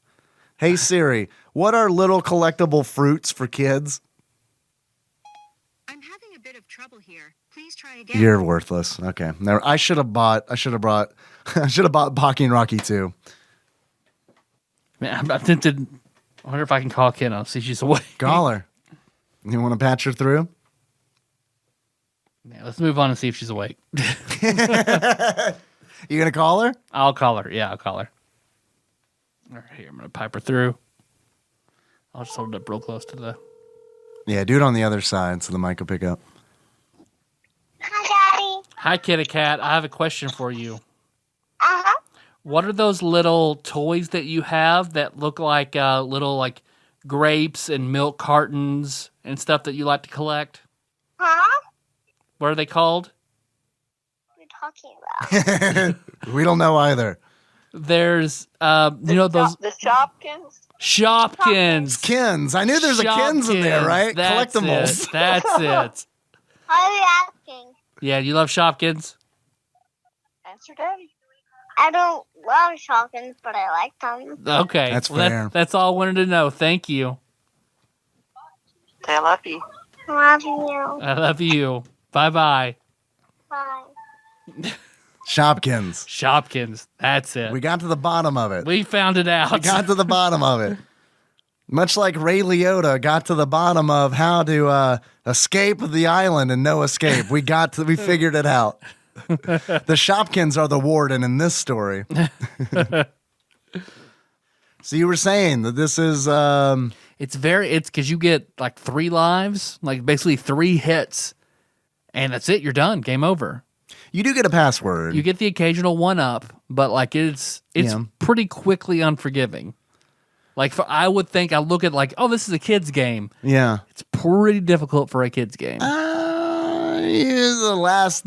Hey Siri, what are little collectible fruits for kids? I'm having a bit of trouble here. Please try again. You're worthless. Okay, I should have bought Pocky and Rocky too. Man, I'm tempted. I wonder if I can call Kenna, see if she's awake. Call her. You want to patch her through? Yeah, let's move on and see if she's awake. You gonna call her? I'll call her. Yeah, I'll call her. All right, here, I'm going to pipe her through. I'll just hold it up real close to the... Yeah, do it on the other side so the mic will pick up. Hi, Daddy. Hi, Kitty Cat. I have a question for you. Uh-huh. What are those little toys that you have that look like little, like, grapes and milk cartons and stuff that you like to collect? Huh? What are they called? What are you talking about? We don't know either. There's, those The Shopkins? Shopkins. Kins. I knew there's a Kins in there, right? That's Collectibles. it. That's it. What are you asking? Yeah, you love Shopkins? Answer Daddy. I don't love Shopkins, but I like them. Okay. That's fair. That's all I wanted to know. Thank you. Say I love you. Love you. I love you. Bye-bye. Bye. Shopkins. Shopkins. That's it. We got to the bottom of it. We found it out. We got to the bottom of it. Much like Ray Liotta got to the bottom of how to escape the island and no escape. We figured it out. The Shopkins are the warden in this story. So you were saying that this is It's because you get like 3 lives, like basically 3 hits, and that's it. You're done. Game over. you do get a password. You get the occasional 1-up, but like it's Yeah. pretty quickly unforgiving. Like I would think I look at like, oh, this is a kid's game. Yeah. It's pretty difficult for a kid's game. The last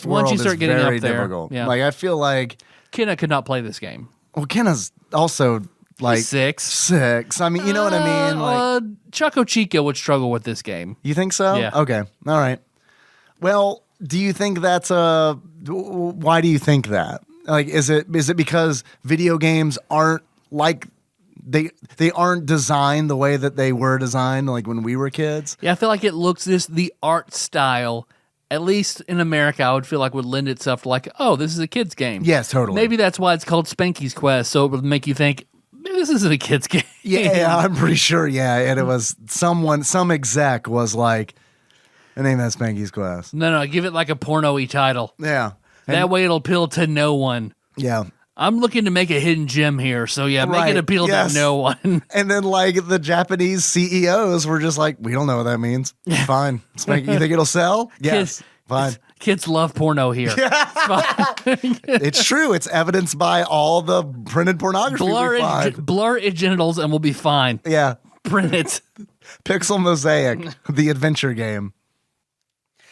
world Once you start is getting very up there, difficult. yeah. Like I feel like Kenna could not play this game. Kenna's also like 6. 6. I mean, you know what I mean? Like, Choco Chico would struggle with this game. you think so? Yeah. Okay. All right. Well, do you think that's why do you think that? Like, is it because video games aren't like they aren't designed the way that they were designed like when we were kids? Yeah, I feel like it looks the art style, at least in America, I would feel like would lend itself to like, oh, this is a kid's game. Yes, totally. Maybe that's why it's called Spanky's Quest, so it would make you think, maybe this isn't a kid's game. Yeah, I'm pretty sure. Yeah, and it was some exec was like, the name of that Spanky's Quest. No, give it like a porno-y title. Yeah. That way it'll appeal to no one. Yeah. I'm looking to make a hidden gem here, so yeah, make Right, it appeal yes. to no one. And then like the Japanese CEOs were just like, we don't know what that means. Fine. Spanky, you think it'll sell? Yes. Fine. Kids love porno here. It's true. It's evidenced by all the printed pornography we find. Blur its genitals and we'll be fine. Yeah. Print it. Pixel Mosaic, the adventure game.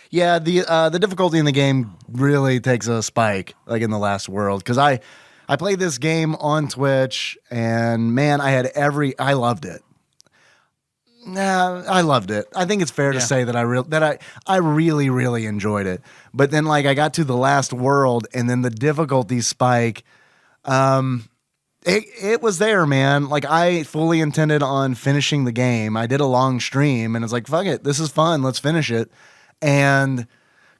Yeah, the difficulty in the game really takes a spike, like in the last world, because I played this game on Twitch, and man, I loved it. I loved it. I think it's fair to say that I really, really enjoyed it. But then, like, I got to the last world, and then the difficulty spike. It was there, man. Like, I fully intended on finishing the game. I did a long stream, and it's like, fuck it, this is fun. Let's finish it. And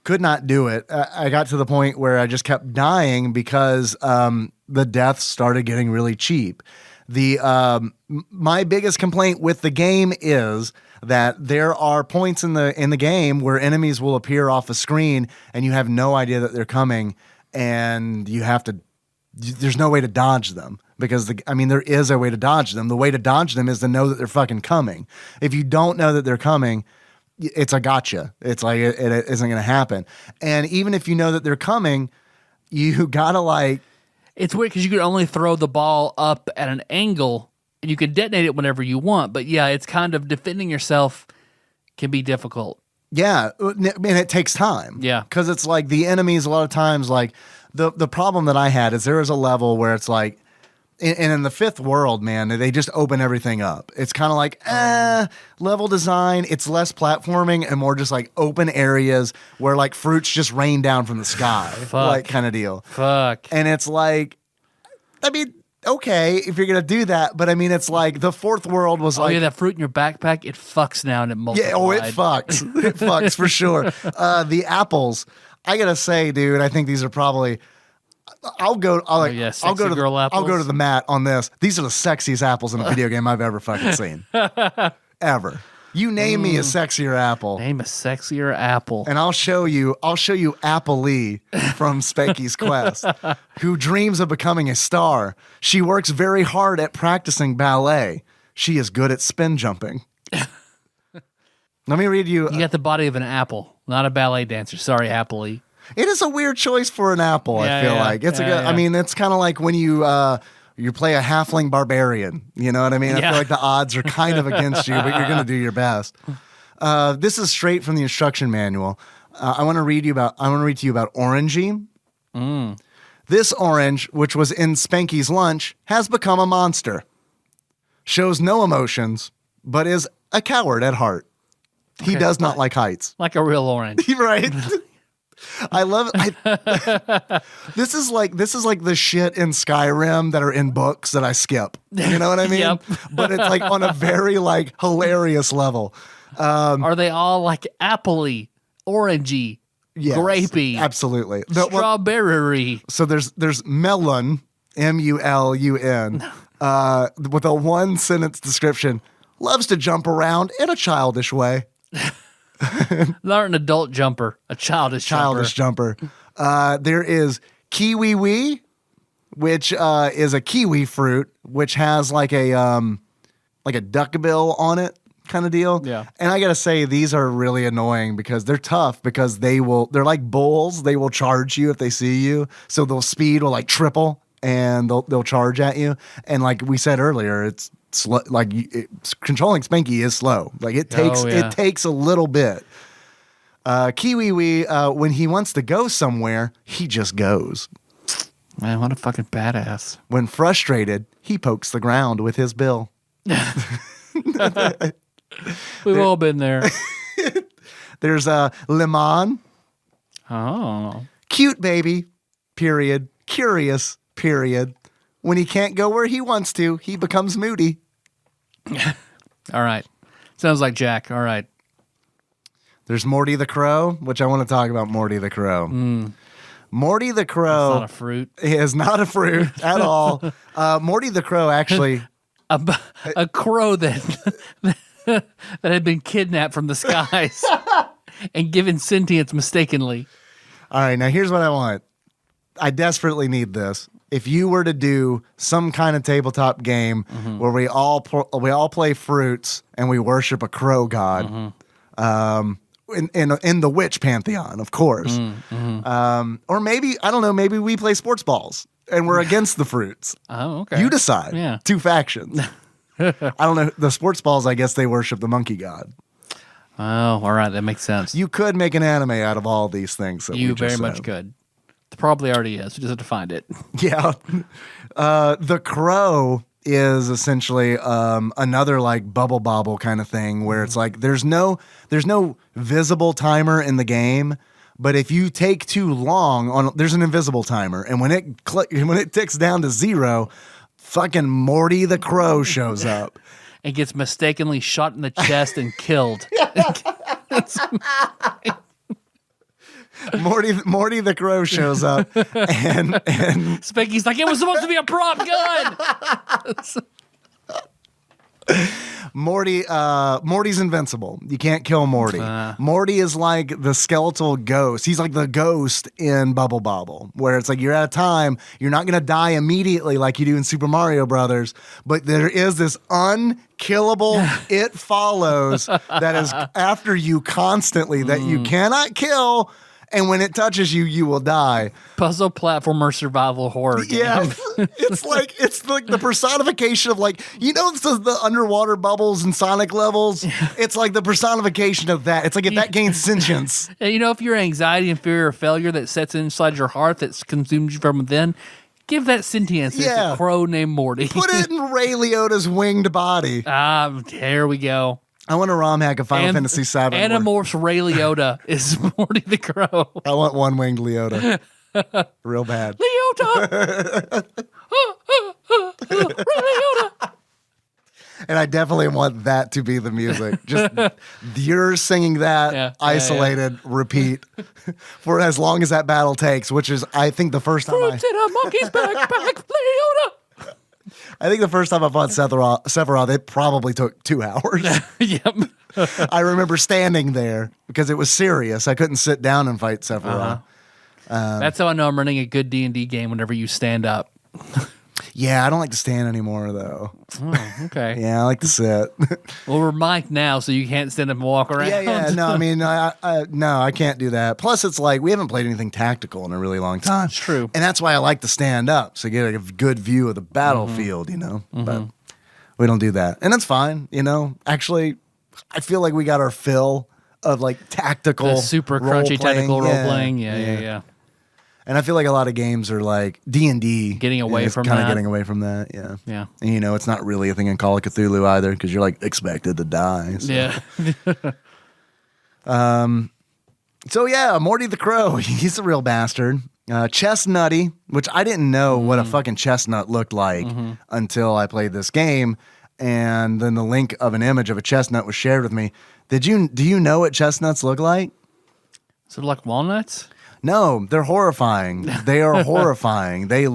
could not do it. I got to the point where I just kept dying because the deaths started getting really cheap. My biggest complaint with the game is that there are points in the game where enemies will appear off a screen and you have no idea that they're coming, and there's no way to dodge them because there is a way to dodge them. The way to dodge them is to know that they're fucking coming. If you don't know that they're coming, it's a gotcha. It's like it isn't going to happen. And even if you know that they're coming, you gotta like. It's weird because you could only throw the ball up at an angle and you can detonate it whenever you want. But yeah, it's kind of defending yourself can be difficult. Yeah, and it takes time. Yeah, because it's like the enemies a lot of times. Like the problem that I had is there was a level where it's like. And in the 5th world, man, they just open everything up. It's kind of like, level design. It's less platforming and more just like open areas where like fruits just rain down from the sky. Like kind of deal. Fuck. And it's like, I mean, okay, if you're going to do that. But I mean, it's like the 4th world was like. Oh, yeah, that fruit in your backpack, it fucks now and it multiplies. Yeah, it fucks. It fucks for sure. The apples, I got to say, dude, I think these are probably. I'll go to the mat on this. These are the sexiest apples in a video game I've ever fucking seen. Ever. You name me a sexier apple. Name a sexier apple. And I'll show you Apple Lee from Spanky's Quest, who dreams of becoming a star. She works very hard at practicing ballet. She is good at spin jumping. Let me read you. You got the body of an apple, not a ballet dancer. Sorry, Apple Lee. It is a weird choice for an apple. I feel like it's a good. I mean, it's kind of like when you you play a halfling barbarian. You know what I mean? I Yeah. feel like the odds are kind of against you, but you're going to do your best. This is straight from the instruction manual. I want to read to you about Orangey. This orange, which was in Spanky's lunch, has become a monster. Shows no emotions, but is a coward at heart. He does not like heights. Like a real orange. Right? I love it. This is like the shit in Skyrim that are in books that I skip. You know what I mean? Yep. But it's like on a very like hilarious level. Are they all like appley, orangey, Yes, grapey, absolutely. strawberry? So there's melon, MULUN, with a one sentence description. Loves to jump around in a childish way. Not an adult jumper, a childish Jumper. There is kiwi wee, which is a kiwi fruit, which has like a duckbill on it kind of deal. Yeah. And I gotta say, these are really annoying because they're tough because they're like bulls. They will charge you if they see you. So their speed will like triple and they'll charge at you. And like we said earlier, it's slow, like controlling Spanky is slow. Like it takes a little bit. Kiwi Wee, when he wants to go somewhere, he just goes. Man, what a fucking badass. When frustrated, he pokes the ground with his bill. We've all been there. There's Lemon, Oh. cute baby, period, curious, period. When he can't go where he wants to, he becomes moody. All right. Sounds like Jack. All right. There's Morty the Crow, which I want to talk about Morty the Crow. Morty the Crow It's not a fruit. is not a fruit at all. Morty the Crow actually... A crow that had been kidnapped from the skies and given sentience mistakenly. All right, now here's what I want. I desperately need this. If you were to do some kind of tabletop game where we all play fruits and we worship a crow god, in the witch pantheon, of course, or maybe I don't know, maybe we play sports balls and we're against the fruits. Oh, okay. You decide. Yeah. Two factions. I don't know. The sports balls, I guess they worship the monkey god. Oh, all right. That makes sense. You could make an anime out of all these things. That You we just very much said. could. It probably already is. You just have to find it. Yeah. The crow is essentially another like bubble bobble kind of thing where it's like there's no visible timer in the game, but if you take too long there's an invisible timer, and when it ticks down to 0, fucking Morty the Crow shows up. And gets mistakenly shot in the chest and killed. Morty the Crow shows up and Spanky's like, it was supposed to be a prop gun. Morty's invincible. You can't kill Morty. Morty is like the skeletal ghost. He's like the ghost in Bubble Bobble, where it's like you're at a time, you're not going to die immediately like you do in Super Mario Brothers, but there is this unkillable it follows that is after you constantly that you cannot kill. And when it touches you, you will die. Puzzle platformer survival horror game. Yeah, it's like the personification of like the underwater bubbles and Sonic levels. It's like the personification of that. It's like if that gains sentience. And if your anxiety and fear of failure that sets inside your heart that's consumed you from within, give that sentience. It's a crow named Morty. Put it in Ray Liotta's winged body. There we go. I want a ROM hack of Final Fantasy VII. Animorphs Ray Liotta is Morty the Crow. I want one winged Leota. Real bad. Leota! Ray Liotta! And I definitely want that to be the music. Just you're singing that, isolated, repeat, for as long as that battle takes, which is, I think, the first time Fruits in a monkey's backpack, Leota! I think the first time I fought Sephiroth, it probably took 2 hours. Yep. I remember standing there because it was serious. I couldn't sit down and fight Sephiroth. That's how I know I'm running a good D&D game whenever you stand up. Yeah, I don't like to stand anymore though. Oh, okay. Yeah, I like to sit. Well, we're mic'd now, so you can't stand up and walk around. Yeah. No, I mean, no, I can't do that. Plus, it's like we haven't played anything tactical in a really long time. It's true. And that's why I like to stand up, so get a good view of the battlefield, you know. But we don't do that. And that's fine, you know. Actually, I feel like we got our fill of like tactical The super crunchy tactical role playing. Yeah. Yeah. And I feel like a lot of games are like D&D. Getting away from kind of that. getting away from that, yeah. Yeah. And you know, it's not really a thing in Call of Cthulhu either because you're like expected to die. So. Yeah. So yeah, Morty the Crow, he's a real bastard. Chestnutty, which I didn't know what a fucking chestnut looked like until I played this game, and then the link of an image of a chestnut was shared with me. Do you know what chestnuts look like? So like walnuts? No, they're horrifying. They are horrifying. They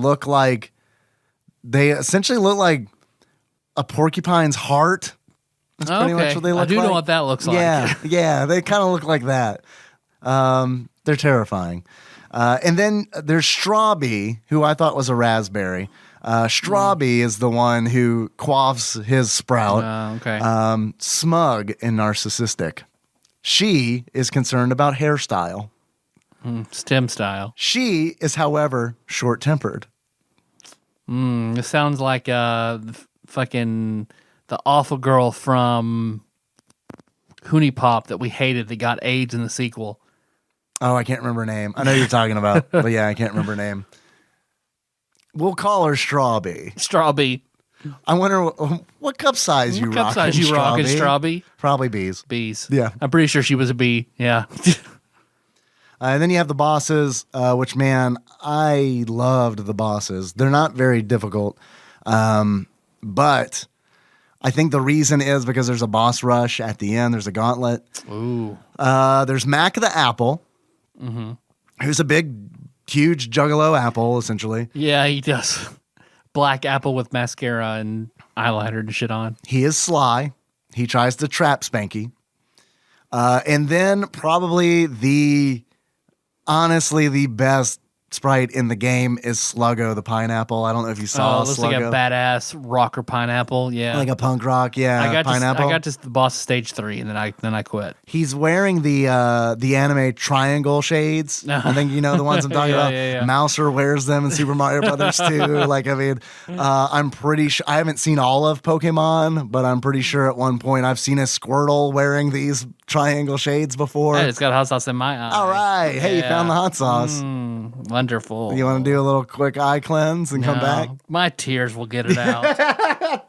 essentially look like a porcupine's heart. That's pretty much what they look I do like. know what that looks like. Yeah, they kind of look like that. They're terrifying. And then there's Strawbee, who I thought was a raspberry. Strawbee is the one who quaffs his sprout. Okay. Smug and narcissistic. She is concerned about hairstyle. STEM style. She is, however, short-tempered. It sounds like fucking the awful girl from Hoonie Pop that we hated that got AIDS in the sequel. Oh, I can't remember her name. I know who you're talking about, but yeah, I can't remember her name. We'll call her Strawbee. Strawbee. I wonder what cup size you What rocking. cup size you rocking, Strawbee? Probably B's. Bees. Yeah. I'm pretty sure she was a bee. Yeah. And then you have the bosses, which, man, I loved the bosses. They're not very difficult, but I think the reason is because there's a boss rush at the end. There's a gauntlet. Ooh. There's Mac the Apple, who's a big, huge juggalo apple, essentially. Yeah, he does. Black apple with mascara and eyeliner and shit on. He is sly. He tries to trap Spanky. And then probably honestly the best sprite in the game is Sluggo the pineapple. I don't know if you saw looks Sluggo. like a badass rocker pineapple. Yeah. Like a punk rock, yeah. Pineapple. I got to the boss stage 3 and then I quit. He's wearing the anime triangle shades. I think you know the ones I'm talking about. Yeah. Mouser wears them in Super Mario Brothers too. Like, I mean, I'm pretty sure I haven't seen all of Pokemon, but I'm pretty sure at one point I've seen a Squirtle wearing these triangle shades before. Hey, it's got hot sauce in my eye. All right. Hey, you found the hot sauce. Wonderful. You want to do a little quick eye cleanse and come No, back? My tears will get it out.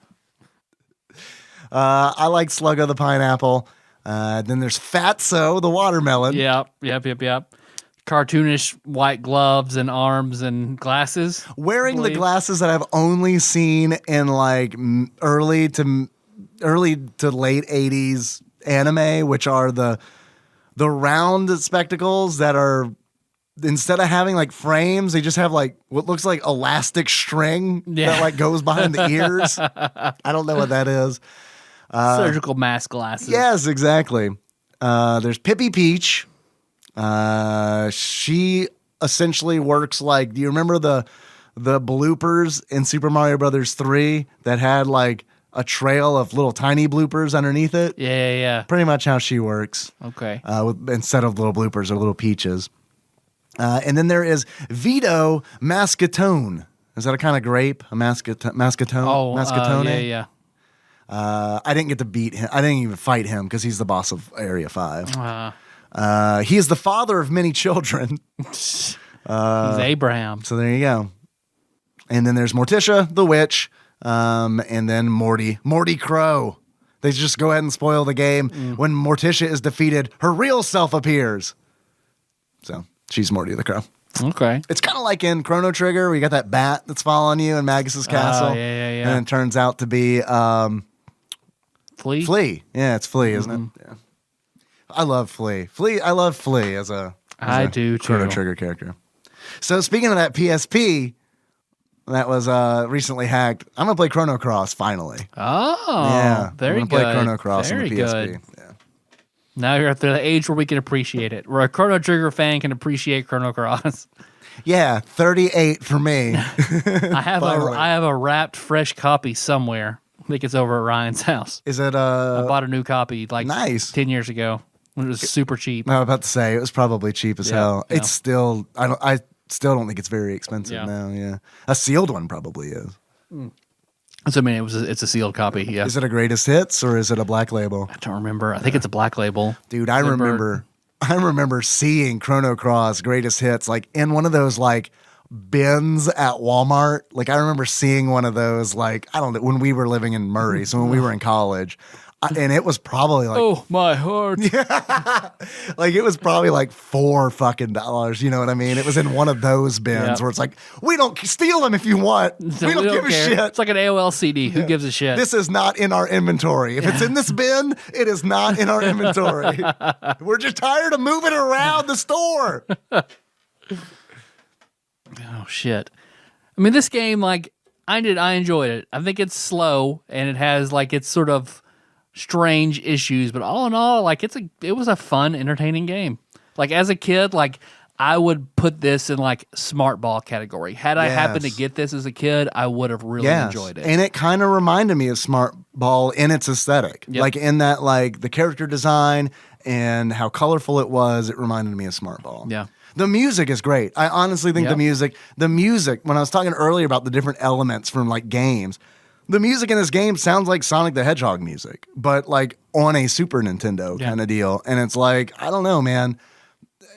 I like Sluggo the pineapple. Then there's Fatso the watermelon. Yep. Cartoonish white gloves and arms and glasses. Wearing the glasses that I've only seen in like early to late 80s anime, which are the round spectacles that are, instead of having like frames, they just have like what looks like elastic string that like goes behind the ears. I don't know what that is. Surgical mask glasses. Yes, exactly. There's Pippi Peach. She essentially works like, do you remember the bloopers in Super Mario Brothers 3 that had like a trail of little tiny bloopers underneath it? Yeah. Pretty much how she works. Okay. Instead of little bloopers or little peaches. And then there is Vito Mascatone. Is that a kind of grape? A mascatone? Oh, Mascatone? yeah. I didn't get to beat him. I didn't even fight him because he's the boss of Area 5. He is the father of many children. He's Abraham. So there you go. And then there's Morticia, the witch, and then Morty Crow. They just go ahead and spoil the game. When Morticia is defeated, her real self appears. So she's Morty the Crow. Okay. It's kind of like in Chrono Trigger, where you got that bat that's following you in Magus's castle. Yeah. And it turns out to be Flea? Flea. Yeah, it's Flea, isn't it? Yeah. I love Flea. I love Flea as a do too. Chrono Trigger character. So speaking of that PSP that was recently hacked, I'm gonna play Chrono Cross finally. Oh, Yeah, very I'm good. gonna play Chrono Cross Very on the PSP. good. Yeah. Now you're at the age where we can appreciate it. Where a Chrono Trigger fan can appreciate Chrono Cross. Yeah, 38 for me. I have a wrapped fresh copy somewhere. I think it's over at Ryan's house. Is it I bought a new copy like nice 10 years ago when it was super cheap. I was about to say it was probably cheap as hell. yeah. It's still I still don't think it's very expensive Yeah. now. Yeah, a sealed one probably is. So I mean, it's a sealed copy. Yeah, Is it a greatest hits or is it a black label? I don't remember. I think it's a black label. Dude, I remember seeing Chrono Cross greatest hits like in one of those like bins at Walmart. Like I remember seeing one of those like I don't know when we were living in Murray, so when we were in college. And it was probably like Oh my heart! like it was probably like $4 fucking. You know what I mean? It was in one of those bins Yep. where it's like, we don't steal them if you want. So we don't give a care. shit. It's like an AOL CD. Who gives a shit? This is not in our inventory. If it's in this bin, it is not in our inventory. We're just tired of moving around the store. Oh shit! I mean, this game, like I enjoyed it. I think it's slow and it has like its sort of strange issues, but all in all, like it was a fun, entertaining game. Like as a kid, like I would put this in like smart ball category. Had I happened to get this as a kid, I would have really enjoyed it. And it kind of reminded me of Smart Ball in its aesthetic. Yep. Like in that like the character design and how colorful it was, it reminded me of Smart Ball. Yeah. The music is great. I honestly think Yep. the music, when I was talking earlier about the different elements from like games, the music in this game sounds like Sonic the Hedgehog music, but like on a Super Nintendo kind of deal. And it's like, I don't know, man.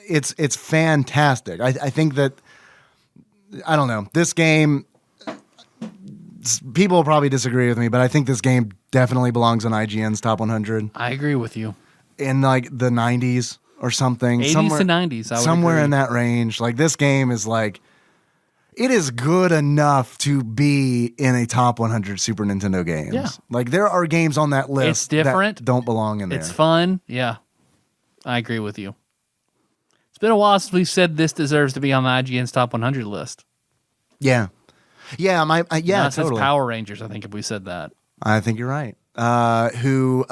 It's fantastic. I think that, I don't know, this game, people will probably disagree with me, but I think this game definitely belongs on IGN's top 100 I agree with you. in like the 90s or something. 80s to 90s, I would somewhere agree. in that range. Like this game is like, it is good enough to be in a top 100 Super Nintendo games. Yeah. Like there are games on that list It's different. that don't belong in there. It's fun. Yeah, I agree with you. It's been a while since we've said this deserves to be on the IGN's top 100 list. Yeah. Yeah, Not since totally. Power Rangers, I think, if we said that. I think you're right. Who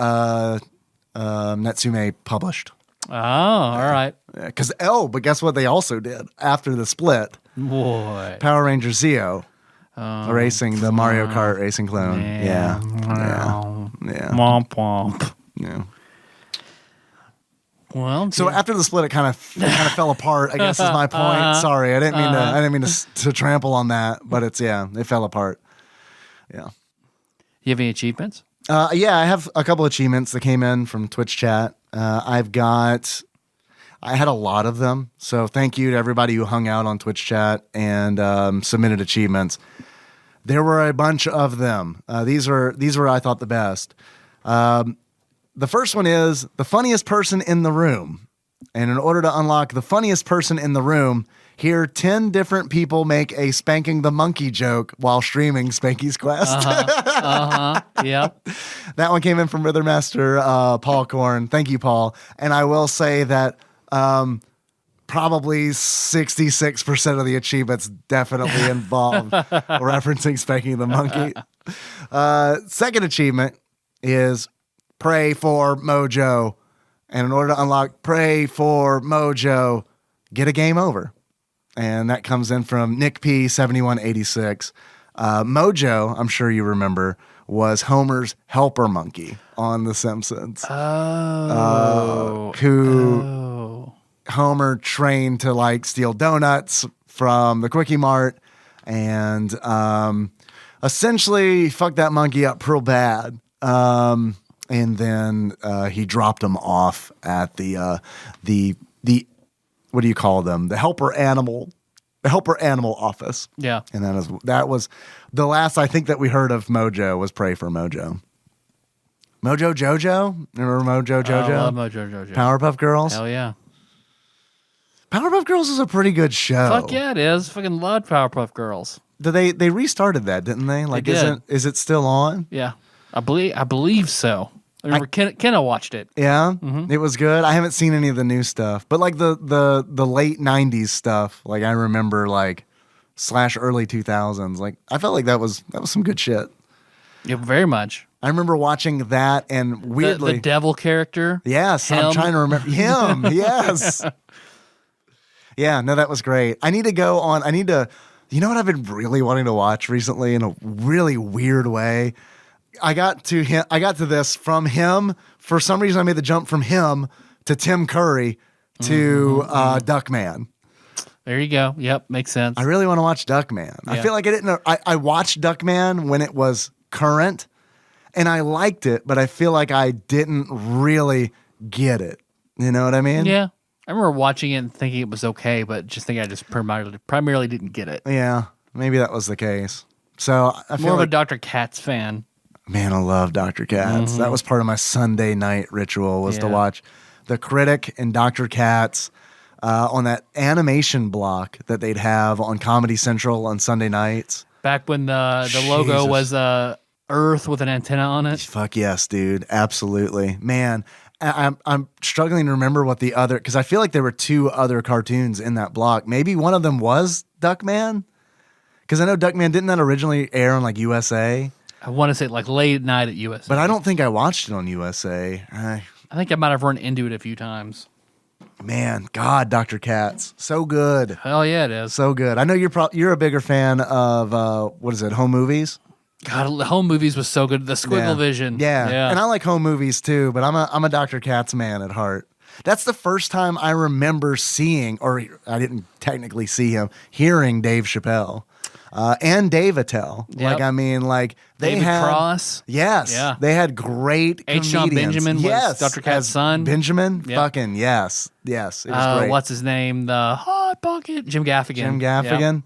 Natsume published. Oh, all right. But guess what they also did after the split? Boy. Power Rangers Zeo. Racing, the Mario Kart racing clone. Yeah. Womp womp. Yeah. Well, So after the split, it kind of fell apart. I guess is my point. Sorry, I didn't mean to trample on that, but it fell apart. Yeah. you have any achievements? Yeah, I have a couple achievements that came in from Twitch chat. I had a lot of them, so thank you to everybody who hung out on Twitch chat and submitted achievements. There were a bunch of them. These were I thought the best. The first one is the funniest person in the room. And in order to unlock the funniest person in the room, hear 10 different people make a spanking the monkey joke while streaming Spanky's Quest. Yep. That one came in from Rhythmaster Paul Korn. Thank you, Paul. And I will say that probably 66% of the achievements definitely involve referencing spanking the monkey. Second achievement is pray for Mojo. And in order to unlock pray for Mojo, get a game over. And that comes in from Nick P7186. Mojo, I'm sure you remember, was Homer's helper monkey on The Simpsons. Who Homer trained to like steal donuts from the Quickie Mart and essentially fucked that monkey up real bad. And then he dropped him off at the what do you call them? The helper animal office. Yeah. And that was the last I think that we heard of Mojo was Pray for Mojo. Mojo Jojo? Remember Mojo Jojo? I love Mojo Jojo. Powerpuff Girls? Hell yeah. Powerpuff Girls is a pretty good show. Fuck yeah, it is. Fucking love Powerpuff Girls. They restarted that, didn't they? Like, did. Is it still on? Yeah. I believe so. I remember Kenna watched it. Yeah, It was good. I haven't seen any of the new stuff, but like the late '90s stuff, like I remember like / early 2000s. Like I felt like that was some good shit. Yeah, very much. I remember watching that and weirdly, the devil character. yes, Him. I'm trying to remember him. Yes, Yeah, no, that was great. I need to, you know what I've been really wanting to watch recently in a really weird way? I got to this from him. For some reason, I made the jump from him to Tim Curry to Duckman. There you go. Yep, makes sense. I really want to watch Duckman. I feel like I watched Duckman when it was current, and I liked it, but I feel like I didn't really get it. You know what I mean? Yeah. I remember watching it and thinking it was okay, but just think I just primarily didn't get it. Yeah, maybe that was the case. So I feel More of like, a Dr. Katz fan. man, I love Dr. Katz. That was part of my Sunday night ritual was to watch The Critic and Dr. Katz on that animation block that they'd have on Comedy Central on Sunday nights. Back when the logo was Earth with an antenna on it. Fuck yes, dude. Absolutely. Man, I'm struggling to remember what the other, because I feel like there were two other cartoons in that block. Maybe one of them was Duckman, because I know Duckman, didn't that originally air on like USA? I want to say like late night at USA. But I don't think I watched it on USA. I think I might have run into it a few times. Man, God, Dr. Katz, so good. Hell yeah, it is. So good. I know you're a bigger fan of, what is it, home movies? God, home movies was so good. The Squiggle Vision. Yeah. And I like home movies too, but I'm a Dr. Katz man at heart. That's the first time I remember seeing, or I didn't technically see him, hearing Dave Chappelle and Dave Attell. Yep. They David had Cross. Yes. Yeah. They had great H. comedians. John Benjamin was yes, Dr. Katz's son. Benjamin, Yep. fucking yes. Yes, it was great. What's his name? The Hot Pocket. Jim Gaffigan. Jim Gaffigan.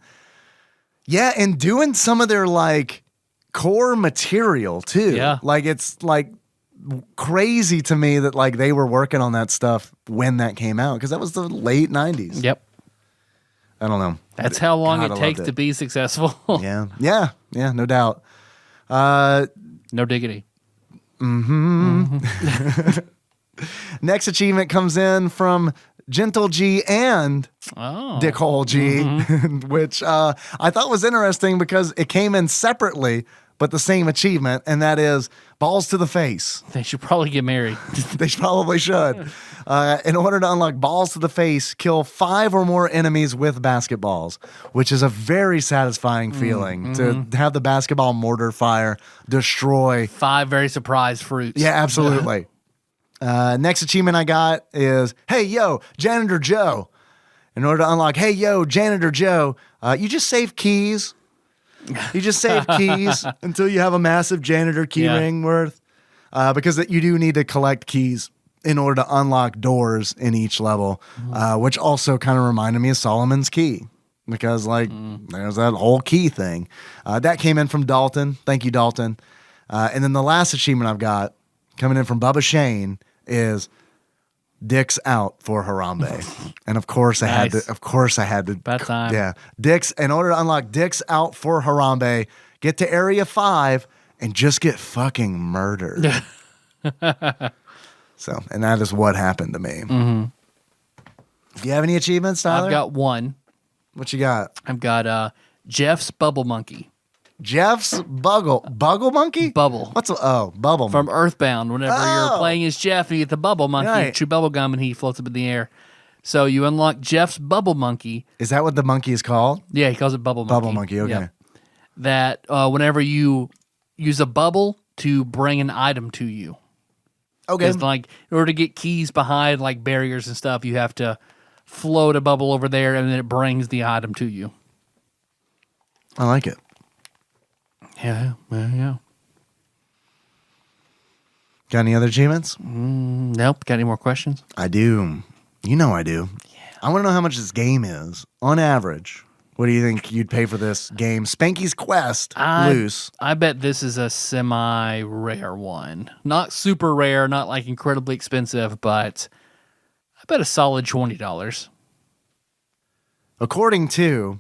Yeah, and doing some of their like core material too. Yeah. Like it's like crazy to me that like they were working on that stuff when that came out, because that was the late 90s. Yep. I don't know. That's how long God, I it takes loved to be successful. Yeah, no doubt. No diggity. Next achievement comes in from Gentle G and Dick Hole G, which I thought was interesting because it came in separately, but the same achievement, and that is balls to the face. They should probably get married. They probably should. In order to unlock balls to the face, kill 5 or more enemies with basketballs, which is a very satisfying feeling to have the basketball mortar fire destroy 5 very surprised fruits. Yeah, absolutely. Next achievement I got is, hey, yo, Janitor Joe. In order to unlock, hey, yo, Janitor Joe, you just save keys. You just save keys until you have a massive janitor key ring worth. Because you do need to collect keys in order to unlock doors in each level, which also kind of reminded me of Solomon's Key. Because, there's that whole key thing. That came in from Dalton. Thank you, Dalton. And then the last achievement I've got coming in from Bubba Shane is Dicks out for Harambe. And of course I had to. About time. Yeah. Dicks, in order to unlock Dicks out for Harambe, get to Area 5 and just get fucking murdered. So, and that is what happened to me. Do you have any achievements, Tyler? I've got one. What you got? I've got Jeff's Bubble Monkey. Jeff's Buggle Monkey? Bubble. Bubble Monkey. From Earthbound. Whenever you're playing as Jeff, you get the Bubble Monkey, Right. chew bubble gum, and he floats up in the air. So you unlock Jeff's Bubble Monkey. Is that what the monkey is called? Yeah, he calls it Bubble Monkey. Bubble Monkey, okay. Yep. That whenever you use a bubble to bring an item to you. Okay. Because in order to get keys behind barriers and stuff, you have to float a bubble over there, and then it brings the item to you. I like it. Yeah. Got any other achievements? Nope. Got any more questions? I do. You know I do. Yeah. I want to know how much this game is. On average, what do you think you'd pay for this game? Spanky's Quest, loose. I bet this is a semi-rare one. Not super rare, not incredibly expensive, but I bet a solid $20. According to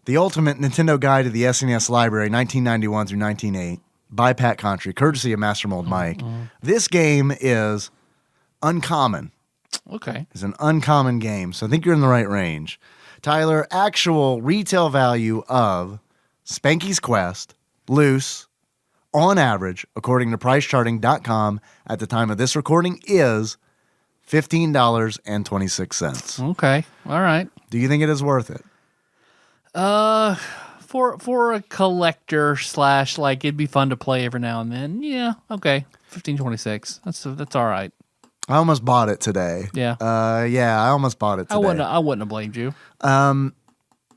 The Ultimate Nintendo Guide to the SNES Library, 1991 through 1908, by Pat Contry, courtesy of Master Mold Mike, this game is uncommon. Okay. It's an uncommon game, so I think you're in the right range. Tyler, actual retail value of Spanky's Quest, loose, on average, according to PriceCharting.com at the time of this recording, is $15.26. Okay. All right. Do you think it is worth it? For a collector / like it'd be fun to play every now and then. Yeah. Okay. 15.26. That's all right. I almost bought it today. Yeah. I almost bought it today. I wouldn't have blamed you.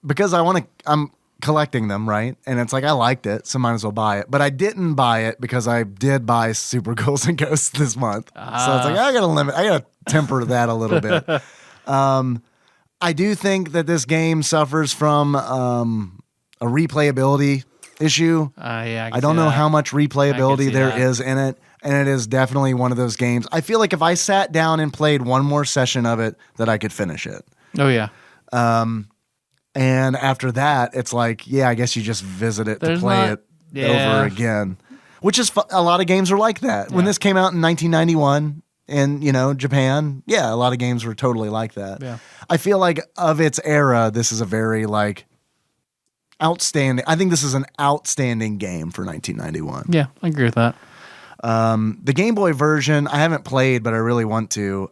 Because I'm collecting them, right? And it's like I liked it, so might as well buy it. But I didn't buy it because I did buy Super Ghouls and Ghosts this month. So it's like I gotta temper that a little bit. I do think that this game suffers from a replayability issue. I don't know how much replayability there is in it. And it is definitely one of those games. I feel like if I sat down and played one more session of it, that I could finish it. Oh, yeah. And after that, it's like, yeah, I guess you just visit it to play it over again. Which is a lot of games are like that. Yeah. When this came out in 1991 in, Japan, a lot of games were totally like that. Yeah. I feel like of its era, this is a very outstanding. I think this is an outstanding game for 1991. Yeah, I agree with that. The Game Boy version, I haven't played, but I really want to.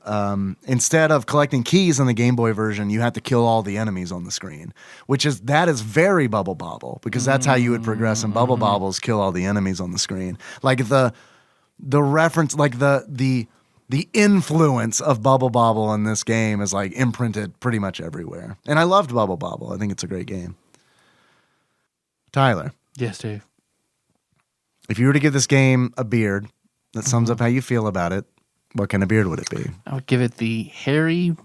Instead of collecting keys on the Game Boy version, you have to kill all the enemies on the screen, that is very Bubble Bobble, because that's how you would progress in Bubble Bobbles, kill all the enemies on the screen. Like the reference, like the influence of Bubble Bobble in this game is like imprinted pretty much everywhere. And I loved Bubble Bobble. I think it's a great game. Tyler. Yes, Dave. If you were to give this game a beard that sums up how you feel about it, what kind of beard would it be? I would give it the hairy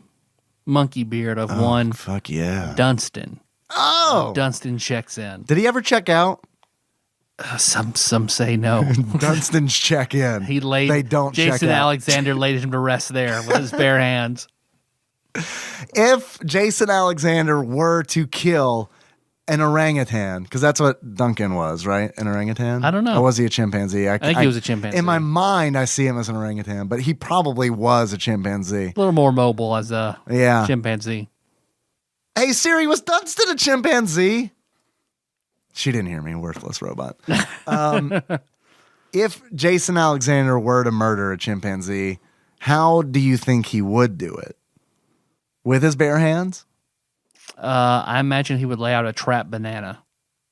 monkey beard of one. Fuck yeah. Dunstan. Oh! Dunstan checks in. Did he ever check out? Some say no. Dunstan's check in. They don't check out. Jason Alexander laid him to rest there with his bare hands. If Jason Alexander were to kill an orangutan, because that's what Duncan was, right? An orangutan? I don't know. Or was he a chimpanzee? I think he was a chimpanzee. In my mind, I see him as an orangutan, but he probably was a chimpanzee. A little more mobile as a chimpanzee. Hey, Siri, was Dunstan a chimpanzee? She didn't hear me, worthless robot. If Jason Alexander were to murder a chimpanzee, how do you think he would do it? With his bare hands? I imagine he would lay out a trapped banana.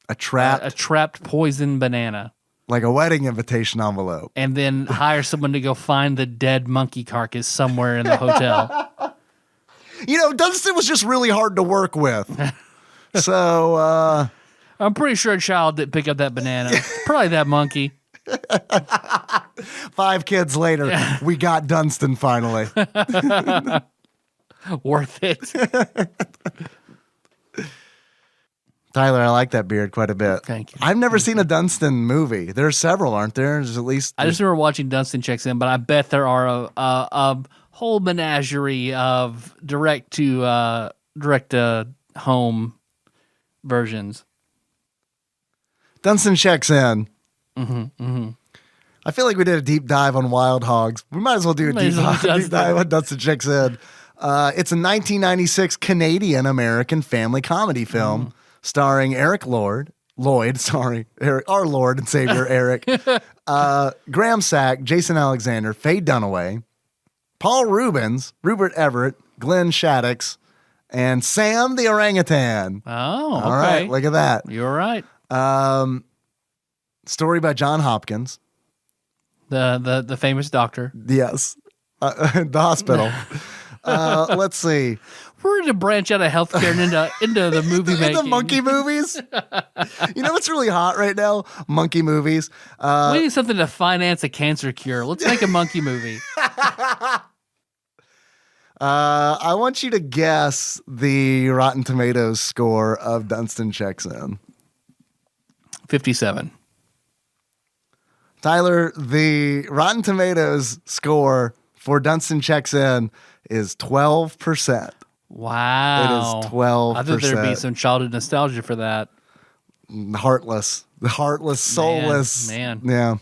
A trapped poison banana. Like a wedding invitation envelope. And then hire someone to go find the dead monkey carcass somewhere in the hotel. Dunstan was just really hard to work with. So, I'm pretty sure a child didn't pick up that banana. Probably that monkey. 5 kids later, we got Dunstan finally. Worth it. Tyler, I like that beard quite a bit. Thank you. I've never seen a Dunstan movie. There's several, aren't there? There's at least. I just remember watching Dunstan Checks In, but I bet there are a whole menagerie of direct to home versions. Dunstan Checks In. Mm-hmm. I feel like we did a deep dive on Wild Hogs. We might as well do a deep dive on Dunstan Checks In. It's a 1996 Canadian-American family comedy film starring our Lord and Savior Eric, Graham Sack, Jason Alexander, Faye Dunaway, Paul Rubens, Rupert Everett, Glenn Shaddix, and Sam the Orangutan. Oh, okay. All right, look at that. You're right. Story by John Hopkins. The famous doctor. Yes. The hospital. Let's see. We're going to branch out of healthcare and into the movie making. The monkey movies. You know what's really hot right now? Monkey movies. We need something to finance a cancer cure. Let's make a monkey movie. I want you to guess the Rotten Tomatoes score of Dunstan Checks In. 57. Tyler, the Rotten Tomatoes score for Dunstan Checks In is 12%. Wow. It is 12%. I thought there'd be some childhood nostalgia for that. The heartless, soulless. Man.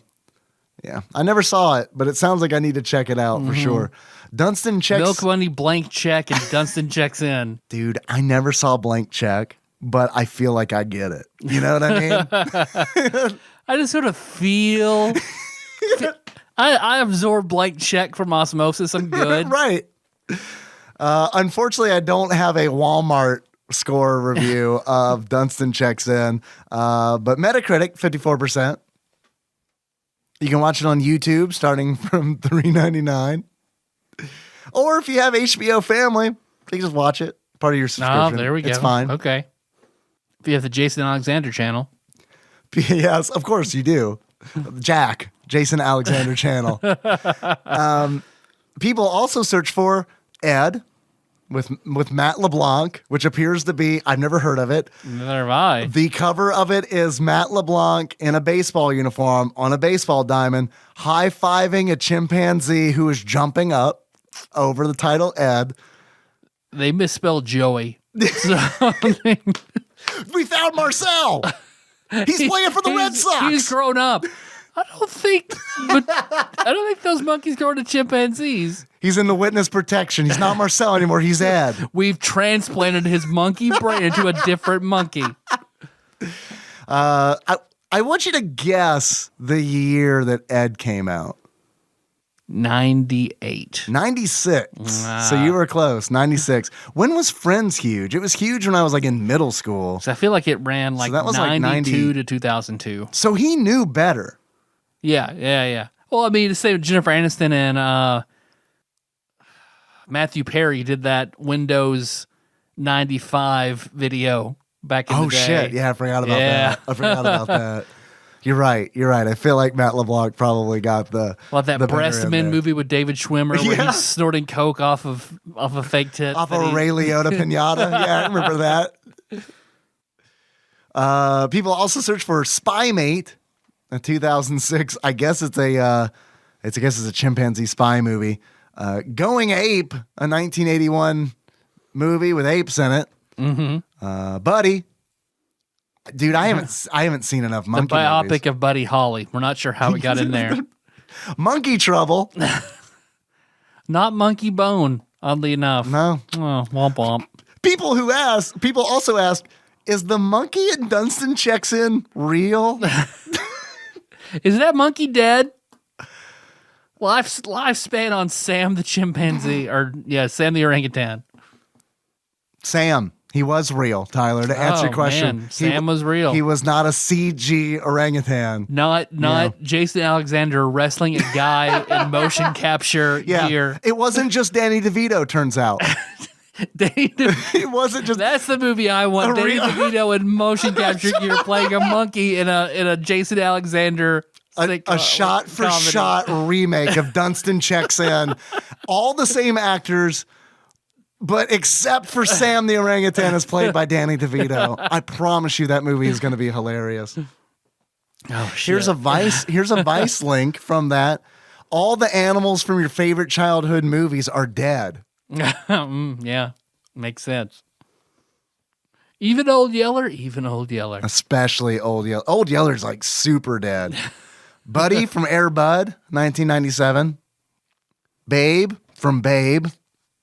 Yeah. I never saw it, but it sounds like I need to check it out for sure. Dunstan Checks... Milk Money, Blank Check, and Dunstan Checks In. Dude, I never saw Blank Check, but I feel like I get it. You know what I mean? I just sort of feel... I absorb Blank Check from osmosis. I'm good. Right. Unfortunately, I don't have a Walmart score review of Dunstan Checks In, but Metacritic, 54%. You can watch it on YouTube starting from $3.99. Or if you have HBO Family, you can just watch it. Part of your subscription. Oh, there we go. It's fine. Okay. If you have the Jason Alexander channel. Yes, of course you do. Jason Alexander channel. People also search for Ed with Matt LeBlanc, which appears to be, I've never heard of it. Neither have I. The cover of it is Matt LeBlanc in a baseball uniform on a baseball diamond, high-fiving a chimpanzee who is jumping up over the title Ed. They misspelled Joey. So, We found Marcel. He's playing for the Red Sox. He's grown up. I don't think those monkeys grow to chimpanzees. He's in the witness protection. He's not Marcel anymore. He's Ed. We've transplanted his monkey brain into a different monkey. I want you to guess the year that Ed came out. 98. 96. So you were close. 96. When was Friends huge? It was huge when I was like in middle school. So I feel like it ran like that was like 92 to 2002. So he knew better. Yeah. Well, I mean, the same with Jennifer Aniston and Matthew Perry did that Windows 95 video back in the day. Oh, shit. Yeah, I forgot about that. You're right. I feel like Matt LeBlanc probably got the Well, that the Breastman movie with David Schwimmer where Yeah. he's snorting coke off of a fake tit. off of Ray Liotta pinata. Yeah, I remember that. People also search for Spy Mate, a 2006. I guess it's a chimpanzee spy movie. Going Ape, a 1981 movie with apes in it. Mm-hmm. Buddy. Dude, I haven't seen enough The monkey biopic movies. of Buddy Holly. We're not sure how it got in there. Monkey Trouble. Not Monkey Bone, oddly enough. No. Oh, womp womp. People also ask, is the monkey in Dunstan Checks In real? Is that monkey dead? Lifespan on Sam the chimpanzee, Sam the orangutan. Sam. He was real, Tyler. To answer your question, man. Sam was real. He was not a CG orangutan. Not Jason Alexander wrestling a guy in motion capture gear. It wasn't just Danny DeVito. Turns out, it wasn't just. That's the movie I want. Danny DeVito in motion capture gear playing a monkey in a Jason Alexander. A shot for shot remake of Dunstan Checks In. All the same actors. But except for Sam the orangutan is played by Danny DeVito. I promise you that movie is going to be hilarious. Oh shit. Here's a Vice link from that. All the animals from your favorite childhood movies are dead. Yeah. Makes sense. Even Old Yeller? Especially Old Yeller. Old Yeller's like super dead. Buddy from Air Bud, 1997. Babe from Babe.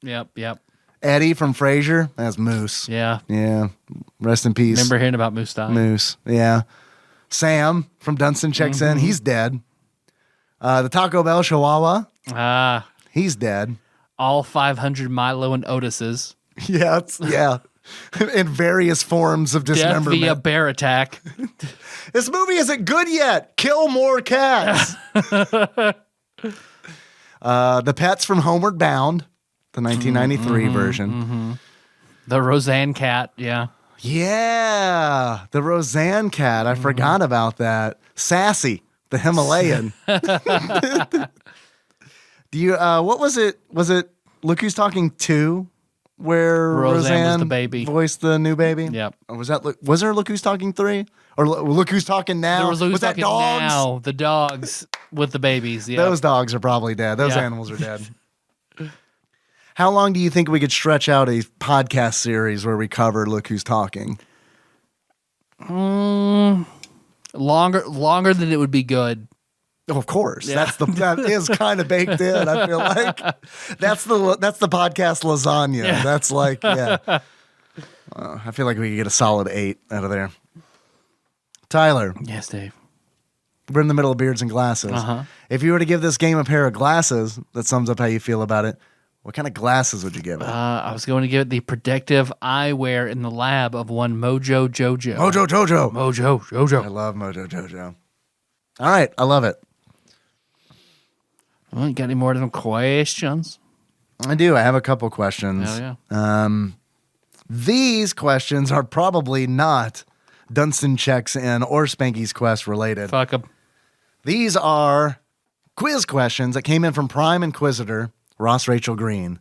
Yep. Eddie from Frasier. That's Moose. Yeah. Rest in peace. Remember hearing about Moose dying? Moose. Yeah. Sam from Dunstan Checks In. He's dead. The Taco Bell Chihuahua. He's dead. All 500 Milo and Otis's. Yeah. In various forms of Death dismemberment. via bear attack. This movie isn't good yet. Kill more cats. The Pets from Homeward Bound. The 1993 version. The Roseanne cat, yeah. Yeah, the Roseanne cat. I forgot about that. Sassy, the Himalayan. Do you? What was it? Was it Look Who's Talking 2, where Roseanne was Roseanne the baby. voiced the new baby? Yep. Or was that? Was there a Look Who's Talking 3? Or Look Who's Talking Now? There was Look Who's that Talking dogs? Now, the dogs with the babies. Yeah. Those dogs are probably dead. Those Yeah. animals are dead. How long do you think we could stretch out a podcast series where we cover Look Who's Talking? Longer than it would be good. Oh, of course. Yeah. That is kind of baked in. I feel like that's the podcast lasagna. Yeah. That's like, yeah. I feel like we could get a solid 8 out of there. Tyler, Yes, Dave. we're in the middle of beards and glasses. Uh-huh. If you were to give this game a pair of glasses that sums up how you feel about it, What kind of glasses would you give it? I was going to give it the protective eyewear in the lab of one Mojo Jojo. Mojo Jojo. Mojo Jojo. I love Mojo Jojo. All right, I love it. Well, you got any more of them questions? I do. I have a couple questions. Oh, yeah. These questions are probably not Dunstan Checks In or Spanky's Quest related. Fuck 'em. These are quiz questions that came in from Prime Inquisitor Ross Rachel Green,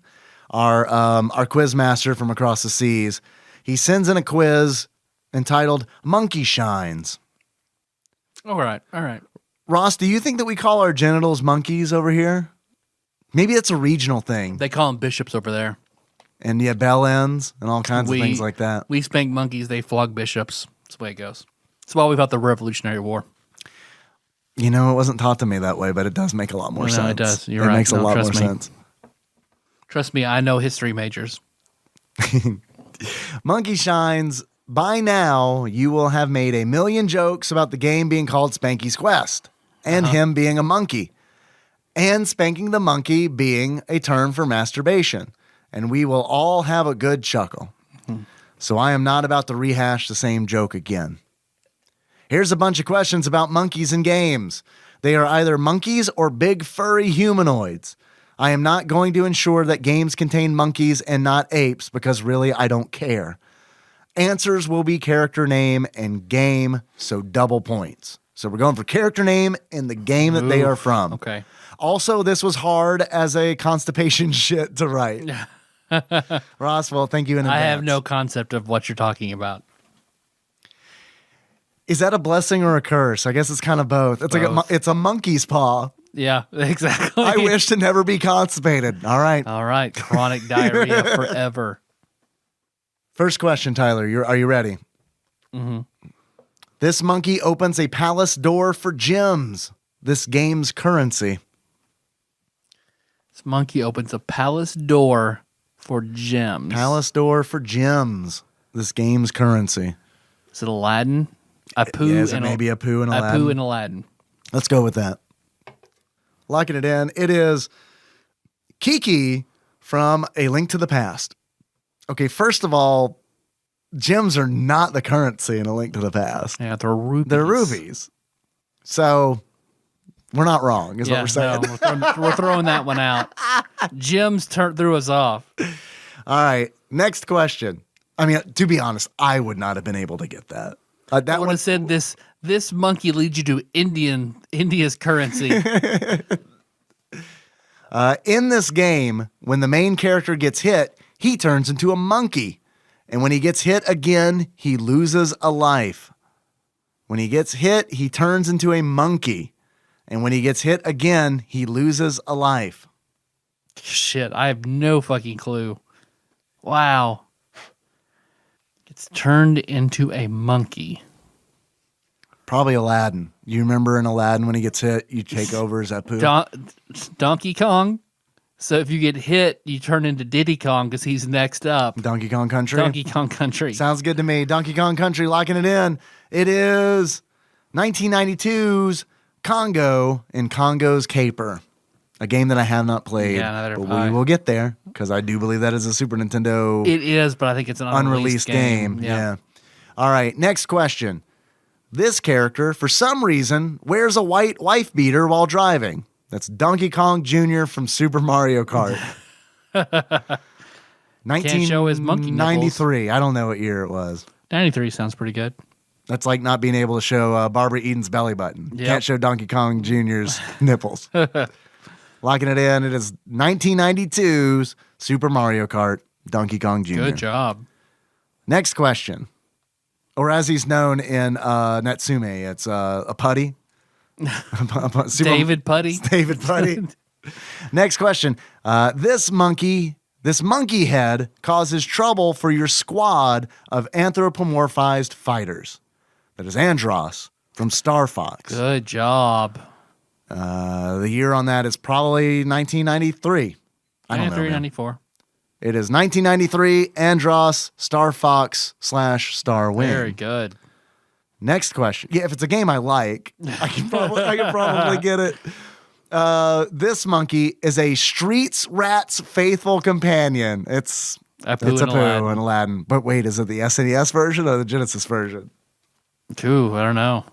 our quiz master from across the seas. He sends in a quiz entitled Monkey Shines. All right. Ross, do you think that we call our genitals monkeys over here? Maybe it's a regional thing. They call them bishops over there. And yeah, bell ends and all kinds of things like that. We spank monkeys, they flog bishops. That's the way it goes. That's why we fought the Revolutionary War. You know, it wasn't taught to me that way, but it does make a lot more sense. No, it does. You're it right. makes a lot more Trust me. sense. Trust me, I know history majors. Monkey Shines, by now you will have made a million jokes about the game being called Spanky's Quest and him being a monkey and spanking the monkey being a term for masturbation. And we will all have a good chuckle. So I am not about to rehash the same joke again. Here's a bunch of questions about monkeys in games. They are either monkeys or big furry humanoids. I am not going to ensure that games contain monkeys and not apes because really I don't care. Answers will be character name and game, so double points. So we're going for character name and the game that they are from. Okay. Also, this was hard as a constipation shit to write. Ross, well, thank you in advance. I have no concept of what you're talking about. Is that a blessing or a curse? I guess it's kind of both. It's Both. like it's a monkey's paw. Yeah, exactly. I wish to never be constipated. All right. All right. Chronic diarrhea forever. First question, Tyler. Are you ready? Mm-hmm. This monkey opens a palace door for gems. This game's currency. This monkey opens a palace door for gems. Palace door for gems. This game's currency. Is it Aladdin? Apu Is it maybe Apu and Aladdin? Apu and Aladdin. Let's go with that. Locking it in. It is Kiki from A Link to the Past. Okay, first of all, gems are not the currency in A Link to the Past. Yeah, they're rubies. They're rubies. So we're not wrong, is what we're saying. No, we're throwing that one out. Gems threw us off. All right, next question. I mean, to be honest, I would not have been able to get that. I would have said this monkey leads you to India's currency. In this game, when the main character gets hit, he turns into a monkey. And when he gets hit again, he loses a life. When he gets hit, he turns into a monkey. And when he gets hit again, he loses a life. Shit, I have no fucking clue. Wow. Gets turned into a monkey. Probably Aladdin. You remember in Aladdin when he gets hit, you take over as Apu? Donkey Kong. So if you get hit, you turn into Diddy Kong because he's next up. Donkey Kong Country? Donkey Kong Country. Sounds good to me. Donkey Kong Country, locking it in. It is 1992's Congo in Congo's Caper, a game that I have not played. Yeah, neither but have I. we will get there because I do believe that is a Super Nintendo It is, but I think it's an unreleased game. Yeah. All right, next question. This character, for some reason, wears a white wife beater while driving. That's Donkey Kong Jr. from Super Mario Kart. Can't show his monkey nipples. 1993. I don't know what year it was. 93 sounds pretty good. That's like not being able to show Barbara Eden's belly button. Yep. Can't show Donkey Kong Jr.'s nipples. Locking it in. It is 1992's Super Mario Kart Donkey Kong Jr. Good job. Next question. Or as he's known in Natsume, it's a putty. David Putty. David Putty. Next question. This monkey head causes trouble for your squad of anthropomorphized fighters. That is Andros from Star Fox. Good job. The year on that is probably 1993. I don't know. 93, man. 94. It is 1993, Andros, Star Fox / Star Wing. Very good. Next question. Yeah, if it's a game I like, I can probably get it. This monkey is a streets rat's faithful companion. It's Apu and Apu and Aladdin. But wait, is it the SNES version or the Genesis version? Ooh, I don't know.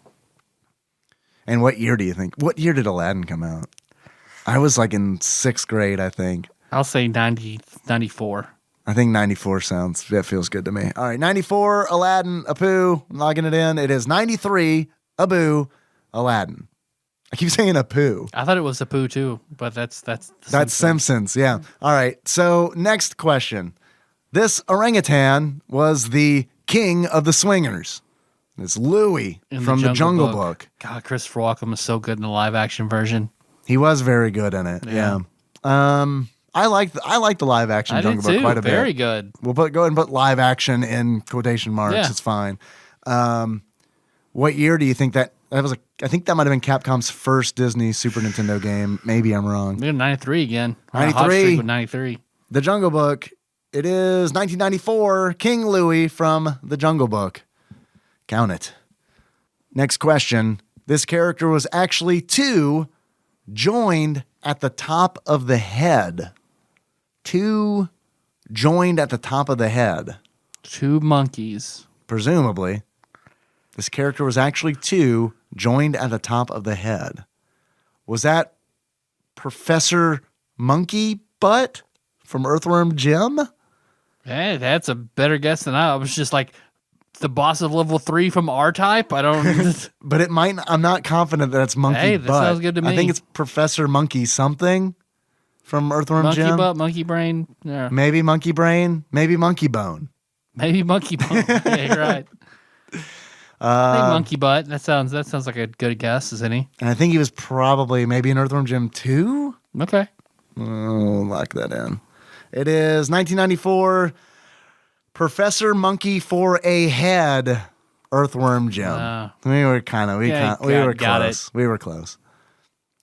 And what year do you think? What year did Aladdin come out? I was like in 6th grade, I think. I'll say 94. I think 94 that feels good to me. All right, 94, Aladdin, Apu, logging it in. It is 93, Abu, Aladdin. I keep saying Apu. I thought it was Apu too, but that's Simpsons, yeah. All right, so next question. This orangutan was the king of the swingers. It's Louie from the Jungle Book. God, Christopher Walken was so good in the live action version. He was very good in it, yeah. I like the live action Jungle Book quite a bit. Very good. We'll go ahead and put live action in quotation marks. Yeah. It's fine. What year do you think that was? I think that might have been Capcom's first Disney Super Nintendo game. Maybe I'm wrong. Maybe 93 again. 93 with 93. The Jungle Book. It is 1994. King Louie from the Jungle Book. Count it. Next question. This character was actually 2 joined at the top of the head. 2 joined at the top of the head. 2 monkeys. Presumably. This character was actually 2 joined at the top of the head. Was that Professor Monkey Butt from Earthworm Jim? Hey, that's a better guess than I was. Just like the boss of level 3 from R-Type. I don't. But it might. I'm not confident that it's Monkey Hey, Butt. that sounds good to me. I think it's Professor Monkey something from Earthworm Jim. Monkey Butt, Monkey Brain. Yeah. Maybe Monkey Brain. Maybe Monkey Bone. Maybe Monkey Bone. Yeah, you're right. I think Monkey Butt. That sounds like a good guess, isn't he? And I think he was probably maybe in Earthworm Jim 2. Okay. Oh, lock that in. It is 1994. Professor Monkey for a head. Earthworm Jim. We were close. We were close.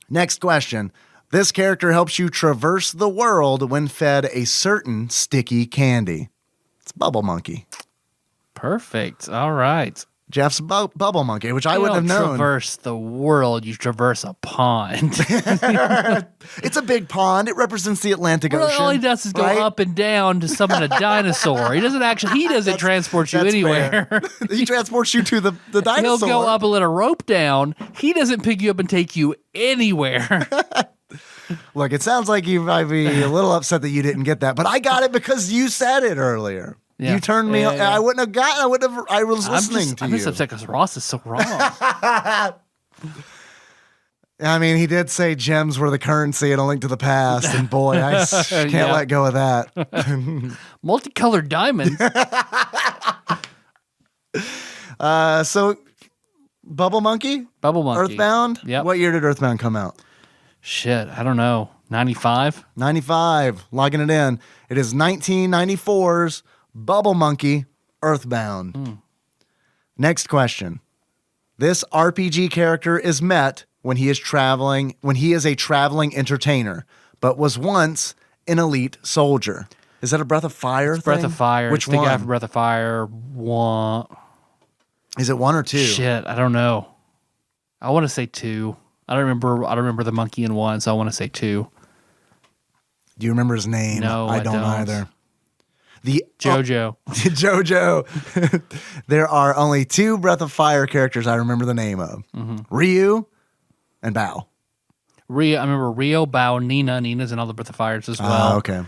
Next question. This character helps you traverse the world when fed a certain sticky candy. It's Bubble Monkey. Perfect. All right. Jeff's Bubble Monkey, which I wouldn't have known. Traverse the world. You traverse a pond. It's a big pond. It represents the Atlantic Ocean. All he does is go up and down to summon a dinosaur. He doesn't transport you anywhere. He transports you to the dinosaur. He'll go up and let a rope down. He doesn't pick you up and take you anywhere. Look, it sounds like you might be a little upset that you didn't get that, but I got it because you said it earlier. Yeah. You turned me. Yeah. I wouldn't have gotten. I was listening to you. I'm just upset because Ross is so wrong. I mean, he did say gems were the currency in A Link to the Past, and boy, I can't let go of that. Multicolored diamonds. So, Bubble Monkey, Earthbound. Yep. What year did Earthbound come out? Shit, I don't know. 95. 95. Logging it in. It is 1994's. Bubble Monkey, Earthbound. Next question. This RPG character is met when he is a traveling entertainer, but was once an elite soldier. Is that a Breath of Fire thing? Breath of Fire. Which one? The guy from Breath of Fire. One. Is it 1 or 2? Shit, I don't know. I want to say 2. I don't remember the monkey in 1, so I want to say 2. Do you remember his name? No, I don't either. JoJo. JoJo. There are only 2 Breath of Fire characters I remember the name of. Ryu and Bao. I remember Rio, Bao, Nina. Nina's in all the Breath of Fires as well. Okay.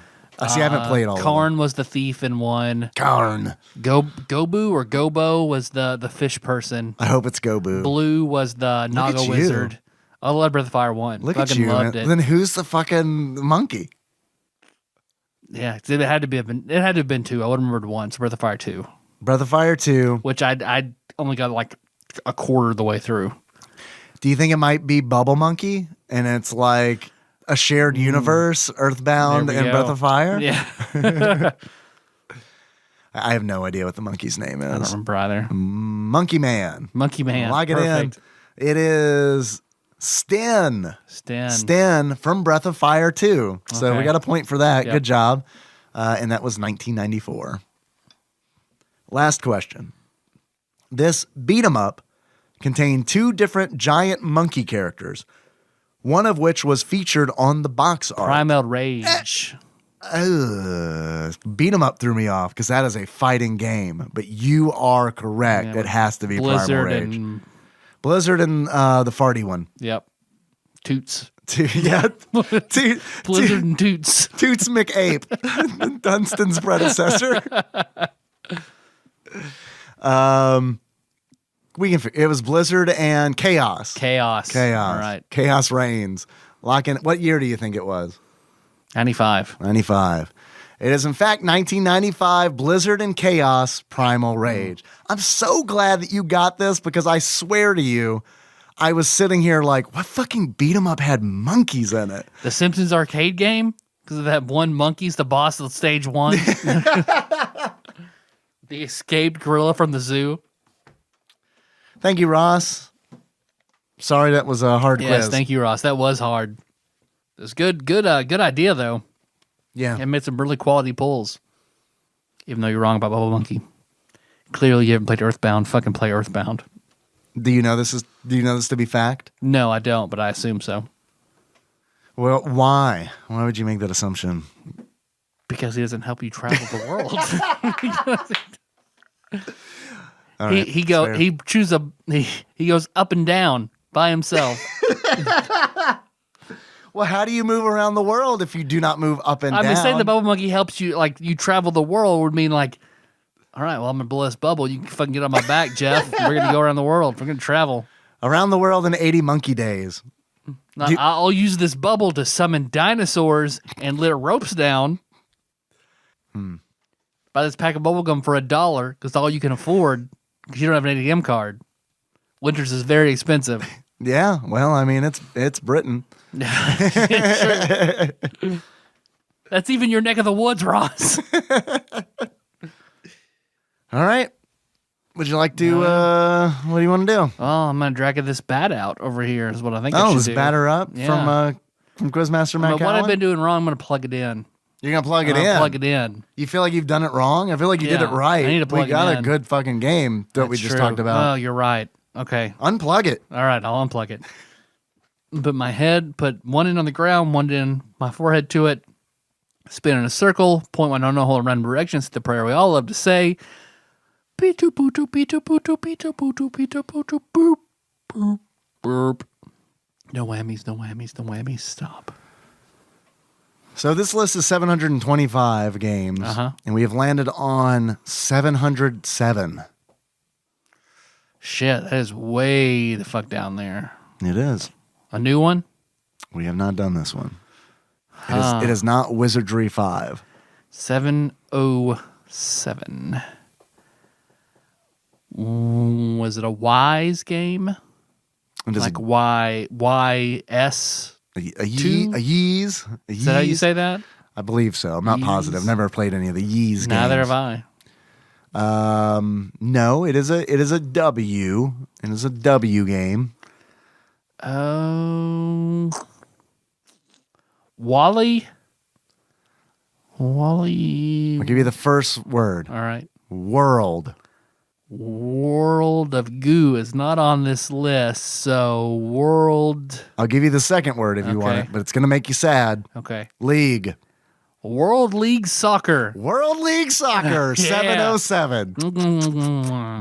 See, I haven't played all of them. Karn was the thief in 1. Karn. Gobu or Gobo was the fish person. I hope it's Gobu. Blue was the Naga wizard. I love Breath of Fire 1. Look at you. Loved it. Then who's the fucking monkey? Yeah, it had to have been 2. I would have remembered 1. So Breath of Fire 2. Breath of Fire 2. Which I only got like a quarter of the way through. Do you think it might be Bubble Monkey? And it's like a shared universe, Earthbound and Breath of Fire? Yeah. I have no idea what the monkey's name is. I don't remember either. Monkey Man. Monkey Man. Lock it in. It is Sten. Sten from Breath of Fire 2. So we got a point for that. Yep. Good job. And that was 1994. Last question. This beat 'em up contained 2 different giant monkey characters. one of which was featured on the box art. Primal Rage. Beat 'em up threw me off because that is a fighting game. But you are correct. Yeah. It has to be Blizzard Primal Rage. and Blizzard and the farty one. yep. Toots. Yeah. Blizzard and Toots. Toots McApe, Dunstan's predecessor. It was Blizzard and Chaos. Chaos. All right. Chaos reigns. Lock in. What year do you think it was? 95. 95. It is in fact 1995. Blizzard and Chaos Primal Rage. I'm so glad that you got this because I swear to you, I was sitting here like, what fucking beat 'em up had monkeys in it? The Simpsons arcade game? Because of that one monkey's the boss of stage 1. The escaped gorilla from the zoo. Thank you, Ross. Sorry that was a hard quiz. Yes, thank you, Ross. That was hard. It was good idea, though. Yeah. It made some really quality pulls. Even though you're wrong about Bubble Monkey. Clearly you haven't played Earthbound. Fucking play Earthbound. Do you know this to be fact? No, I don't, but I assume so. Well, why? Why would you make that assumption? Because he doesn't help you travel the world. All right, he goes up and down by himself. Well, how do you move around the world if you do not move up and down? I'm just saying the Bubble Monkey helps you, like, you travel the world would mean, like, all right, well, I'm going to blow this bubble. You can fucking get on my back, Jeff. We're going to go around the world. We're going to travel. Around the world in 80 monkey days. Now, I'll use this bubble to summon dinosaurs and let ropes down. Buy this pack of bubblegum for $1 because all you can afford because you don't have an ATM card. Winters is very expensive. Yeah, well, I mean, it's Britain. That's even your neck of the woods, Ross. All right. Would you like to, what do you want to do? Oh, I'm going to drag this bat out over here is what I think I Oh, should this do. batter up Yeah. from Quizmaster Matt But what I've Cowan? been doing wrong, I'm going to plug it in. You're going to plug it I'm gonna in? plug it in. You feel like you've done it wrong? I feel like you did Yeah, it right. I need to plug we got it a in. good fucking game that we That's just true. talked about. Oh, you're right. Okay. Unplug it. All right, I'll unplug it. Put my head, put one end on the ground, one end, my forehead to it, spin in a circle, point my no hole in random directions, the prayer we all love to say. Beep-toop, boop-toop, beep-toop, boop-toop, beep-toop, boop-toop, beep-toop, boop-toop, boop, boop, boop. No whammies, no whammies, no whammies. Stop. So this list is 725 games, and we have landed on 707. Shit, that is way the fuck down there. It is. A new one? We have not done this one. It is not Wizardry 5. 707. Was it a Wise game? It is Like YS? a Yeez. Is that how you say that? I believe so. I'm not positive. I've never played any of the Yeez games. Neither have I. No, it is a W. It is a W game. Wally? I'll give you the first word. All right. World. World of Goo is not on this list, so World... I'll give you the second word if you want it, but it's going to make you sad. Okay. League. World League Soccer. World League Soccer, Yeah. 707.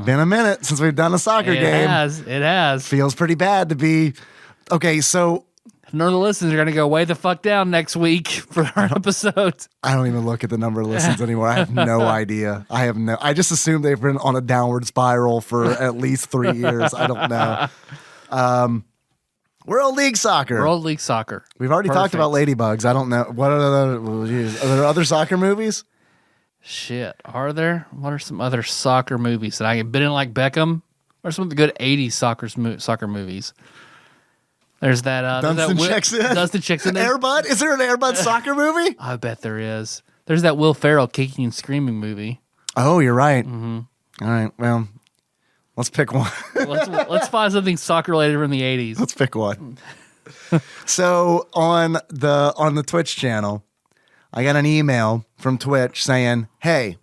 Been a minute since we've done a soccer game. It has. Feels pretty bad to be... Okay, so... None of the listeners are going to go way the fuck down next week for our episodes. I don't even look at the number of listens anymore. I have no idea. I just assume they've been on a downward spiral for at least 3 years. I don't know. World League Soccer. World League Soccer. We've already talked about Ladybugs. I don't know. What are there other soccer movies? Shit. Are there? What are some other soccer movies that I have been in, like Beckham? Or some of the good 80s soccer movies? There's that. Dunstan checks in. Dunstan checks in. Air Bud? Is there an Air Bud soccer movie? I bet there is. There's that Will Ferrell kicking and screaming movie. Oh, you're right. Mm-hmm. All right. Well, let's pick one. let's find something soccer related from the 80s. Let's pick one. So on the Twitch channel, I got an email from Twitch saying, "Hey,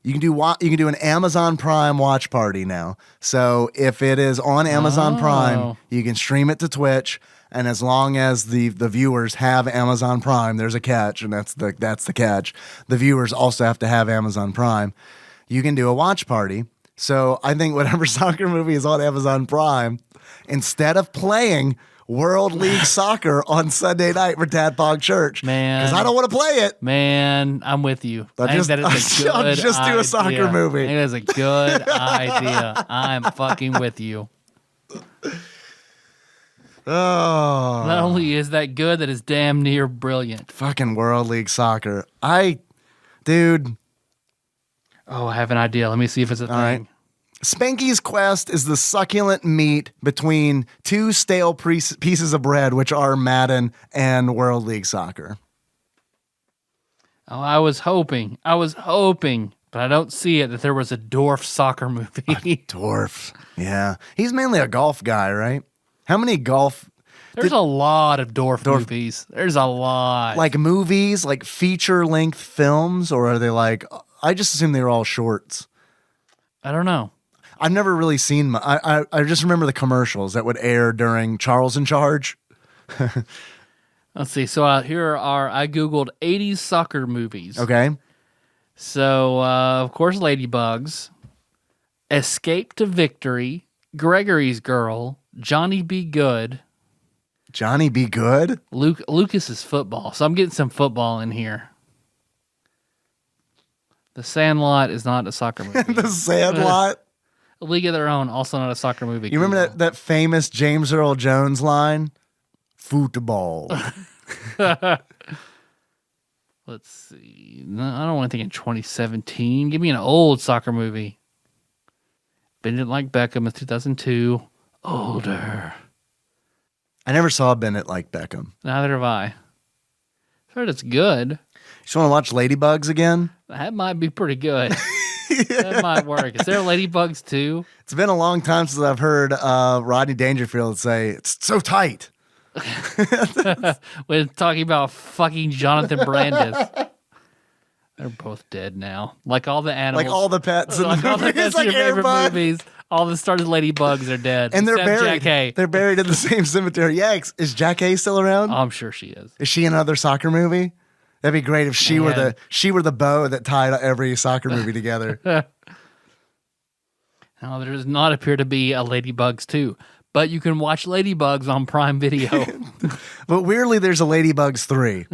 You can do an Amazon Prime watch party now. So if it is on Amazon Prime, you can stream it to Twitch, and as long as the viewers have Amazon Prime, there's a catch, and that's the catch. The viewers also have to have Amazon Prime. You can do a watch party. So I think whatever soccer movie is on Amazon Prime, instead of playing World League Soccer on Sunday night for TADPOG Church, man, because I don't want to play it. Man, I'm with you. I'll just do a soccer movie. I think that's a good idea. I'm fucking with you. Oh, not only is that good, that is damn near brilliant. Fucking World League Soccer. Dude. Oh, I have an idea. Let me see if it's a thing. All right. Spanky's quest is the succulent meat between two stale pieces of bread, which are Madden and World League Soccer. Oh, I was hoping, but I don't see it, that there was a dwarf soccer movie. Dwarf. Yeah. He's mainly a golf guy, right? How many golf... There's a lot of dwarf movies. There's a lot. Like movies, like feature-length films, or are they like... I just assume they were all shorts. I don't know. I've never really seen... I just remember the commercials that would air during Charles in Charge. Let's see. So here are... I Googled 80s soccer movies. Okay. So, of course, Ladybugs, Escape to Victory, Gregory's Girl, Johnny Be Good. Johnny Be Good? Lucas is football, so I'm getting some football in here. The Sandlot is not a soccer movie. The Sandlot? A League of Their Own, also not a soccer movie. You remember that famous James Earl Jones line? Football. Let's see. No, I don't want to think in 2017. Give me an old soccer movie. Bend It Like Beckham is 2002. Older. I never saw Bend It Like Beckham. Neither have I. I've heard it's good. You just want to watch Ladybugs again? That might be pretty good. That might work. Is there Ladybugs too? It's been a long time since I've heard Rodney Dangerfield say, "It's so tight." We're talking about fucking Jonathan Brandis. They're both dead now. Like all the animals. Like all the pets in like the all the movies. pets Like in your favorite Airbud. movies. All the stars of Ladybugs are dead. And they're except buried. Jack Hay. They're buried in the same cemetery. Yeah, is Jack Hay still around? I'm sure she is. Is she in another soccer movie? That'd be great if she were the bow that tied every soccer movie together. Now, there does not appear to be a Ladybugs 2, but you can watch Ladybugs on Prime Video. But weirdly, there's a Ladybugs 3.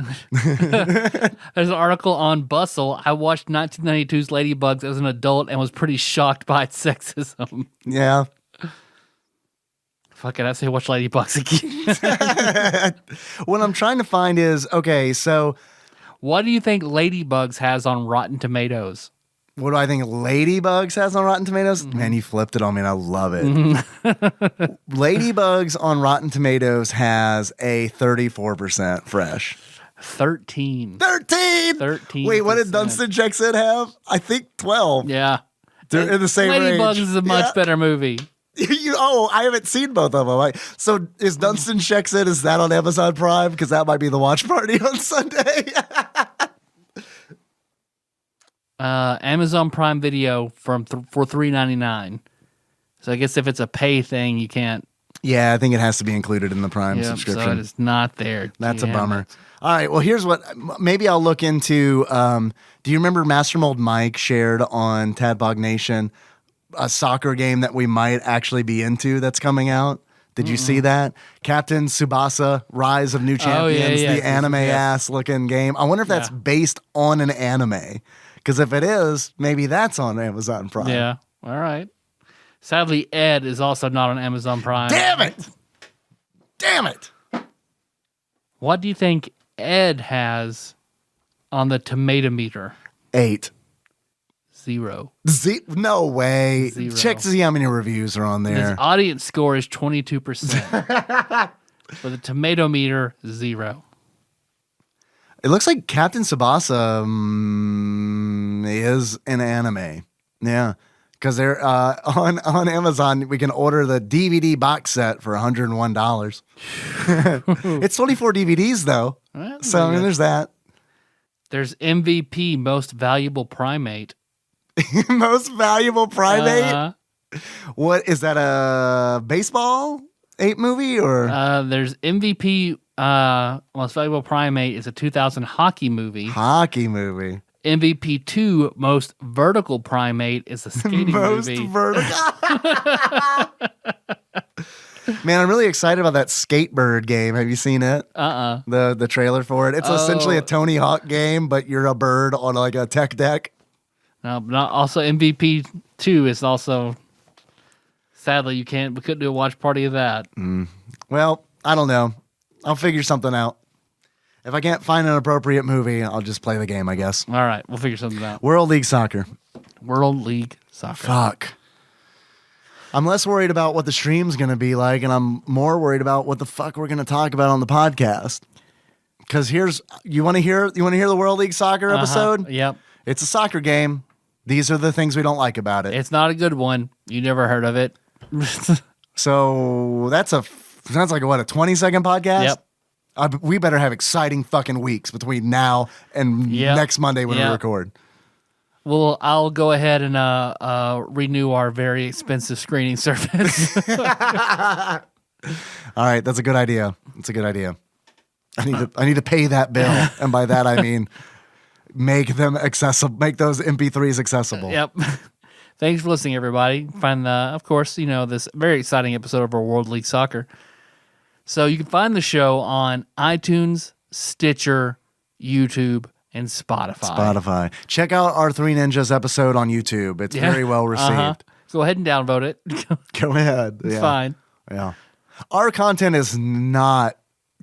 There's an article on Bustle. I watched 1992's Ladybugs as an adult and was pretty shocked by its sexism. Yeah. Fuck it, I say watch Ladybugs again. What I'm trying to find is, okay, so... What do you think Ladybugs has on Rotten Tomatoes? What do I think Ladybugs has on Rotten Tomatoes? Mm-hmm. Man, you flipped it on me and I love it. Ladybugs on Rotten Tomatoes has a 34% fresh. 13. 13? Wait, what did Dunstan Checks In have? I think 12. Yeah. They're in the same range. Ladybugs is a much better movie. I haven't seen both of them. So is Dunstan Checks In, is that on Amazon Prime? Because that might be the watch party on Sunday. Amazon Prime Video for $3.99. So I guess if it's a pay thing, you can't. Yeah, I think it has to be included in the Prime subscription. So it is not there. That's a bummer. All right, well, here's what maybe I'll look into. Do you remember Master Mold Mike shared on TADPOG Nation a soccer game that we might actually be into that's coming out? Did you see that? Captain Tsubasa, Rise of New Champions, the anime-ass looking game. I wonder if that's based on an anime. Because if it is, maybe that's on Amazon Prime. Yeah. All right. Sadly, Ed is also not on Amazon Prime. Damn it! Damn it! What do you think Ed has on the tomato meter? 8. 0. No way. 0. Check to see how many reviews are on there. His audience score is 22%. For the tomato meter, 0. It looks like Captain Tsubasa is an anime. Yeah. Because they're on Amazon, we can order the DVD box set for $101. It's 24 DVDs, though. Well, so, I mean, there's that. There's MVP, Most Valuable Primate. Most valuable primate? Uh-huh. What is that, a baseball ape movie or? There's MVP, Most Valuable Primate is a 2000 hockey movie. Hockey movie. MVP 2, Most Vertical Primate is a skating Most movie. vertical. Man, I'm really excited about that Skatebird game. Have you seen it? The trailer for it. It's essentially a Tony Hawk game, but you're a bird on like a tech deck. No, not also MVP 2 is also, sadly, we couldn't do a watch party of that. Well, I don't know. I'll figure something out. If I can't find an appropriate movie, I'll just play the game, I guess. All right, we'll figure something out. World League Soccer. World League Soccer. Fuck. I'm less worried about what the stream's going to be like, and I'm more worried about what the fuck we're going to talk about on the podcast. Because you want to hear the World League Soccer episode? Yep. It's a soccer game. These are the things we don't like about it. It's not a good one. You never heard of it. So sounds like a 20-second podcast? Yep. We better have exciting fucking weeks between now and next Monday when we record. Well, I'll go ahead and renew our very expensive screening service. All right, that's a good idea. It's a good idea. I need to pay that bill, and by that I mean make them accessible, make those MP3s accessible. Yep. Thanks for listening, everybody. Find of course, this very exciting episode of our World League Soccer. So you can find the show on iTunes, Stitcher, YouTube, and Spotify. Check out our Three Ninjas episode on YouTube. It's very well received. Go ahead and downvote it. Go ahead. It's fine. Yeah. Our content is not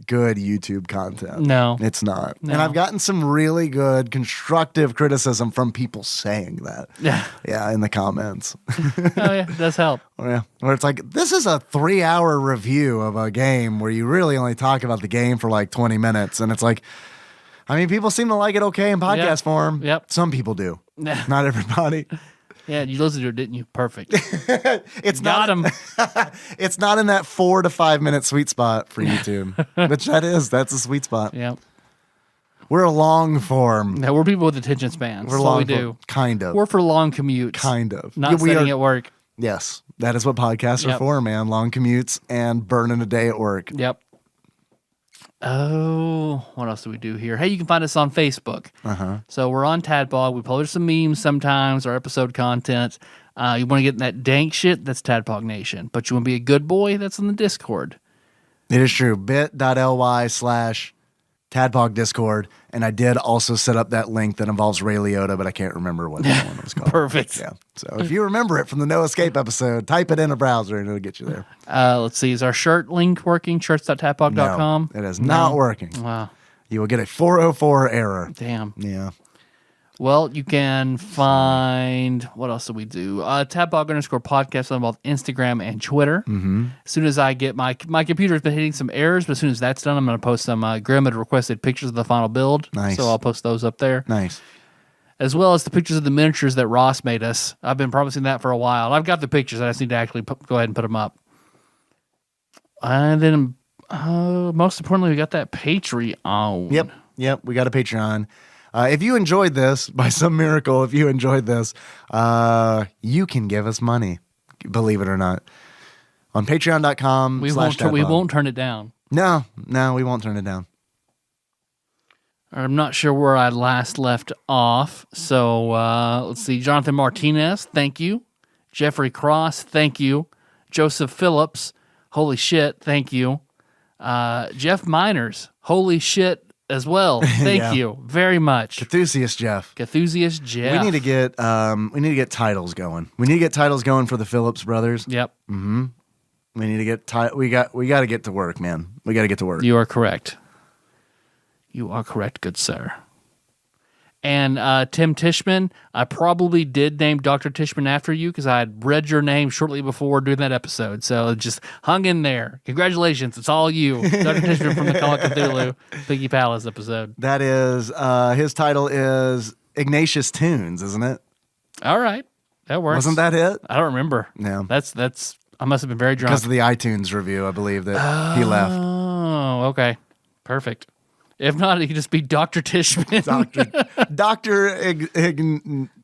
good YouTube content. No. It's not. No. And I've gotten some really good constructive criticism from people saying that. Yeah. Yeah, in the comments. Oh, yeah. It does help. Yeah. Where it's like, this is a 3-hour review of a game where you really only talk about the game for like 20 minutes. And it's like, I mean, people seem to like it okay in podcast form. Yep. Some people do. Not everybody. Yeah, you listened to it, didn't you? Perfect. It's Got him. It's not in that 4 to 5 minute sweet spot for YouTube, which that's a sweet spot. Yeah. We're a long form. No, we're people with attention spans. That's what we do. Kind of. We're for long commutes. Kind of. Not sitting at work. Yes, that is what podcasts are for, man. Long commutes and burning a day at work. Yep. Oh, what else do we do here? Hey, you can find us on Facebook. So we're on TADPOG. We publish some memes sometimes, our episode content. You want to get in that dank shit? That's TADPOG Nation. But you want to be a good boy? That's on the Discord. It is true. bit.ly/TADPOG Discord. And I did also set up that link that involves Ray Liotta, but I can't remember what that one was called. Perfect. Yeah. So if you remember it from the No Escape episode, type it in a browser and it'll get you there. Let's see. Is our shirt link working? Shirts.tadpog.com? No, it is not working. Wow. You will get a 404 error. Damn. Yeah. Well, you can find, what else do we do? TADPOG_podcast on both Instagram and Twitter. As soon as I get my computer's been hitting some errors, but as soon as that's done, I'm going to post some Grim had requested pictures of the final build. Nice. So I'll post those up there. Nice. As well as the pictures of the miniatures that Ross made us. I've been promising that for a while. I've got the pictures. I just need to actually go ahead and put them up. And then, most importantly, we got that Patreon. Yep. We got a Patreon. If you enjoyed this, by some miracle, you can give us money, believe it or not, on patreon.com. We won't turn it down. No, we won't turn it down. I'm not sure where I last left off. So let's see. Jonathan Martinez, thank you. Jeffrey Cross, thank you. Joseph Phillips, holy shit, thank you. Jeff Miners, holy shit as well. Thank you very much. Cthusiast Jeff. We need to get titles going. We need to get titles going for the Phillips brothers. Yep. We need to get we got to get to work, man. We got to get to work. You are correct. You are correct, good sir. And Tim Tishman, I probably did name Dr. Tishman after you because I had read your name shortly before doing that episode. So just hung in there. Congratulations. It's all you. Dr. Tishman from the Call of Cthulhu Piggy Palace episode. That is, his title is Ignatius Tunes, isn't it? All right. That works. Wasn't that it? I don't remember. Yeah. That's I must have been very drunk. Because of the iTunes review, I believe, that he left. Oh, okay. Perfect. If not, it could just be Dr. Tishman. Dr.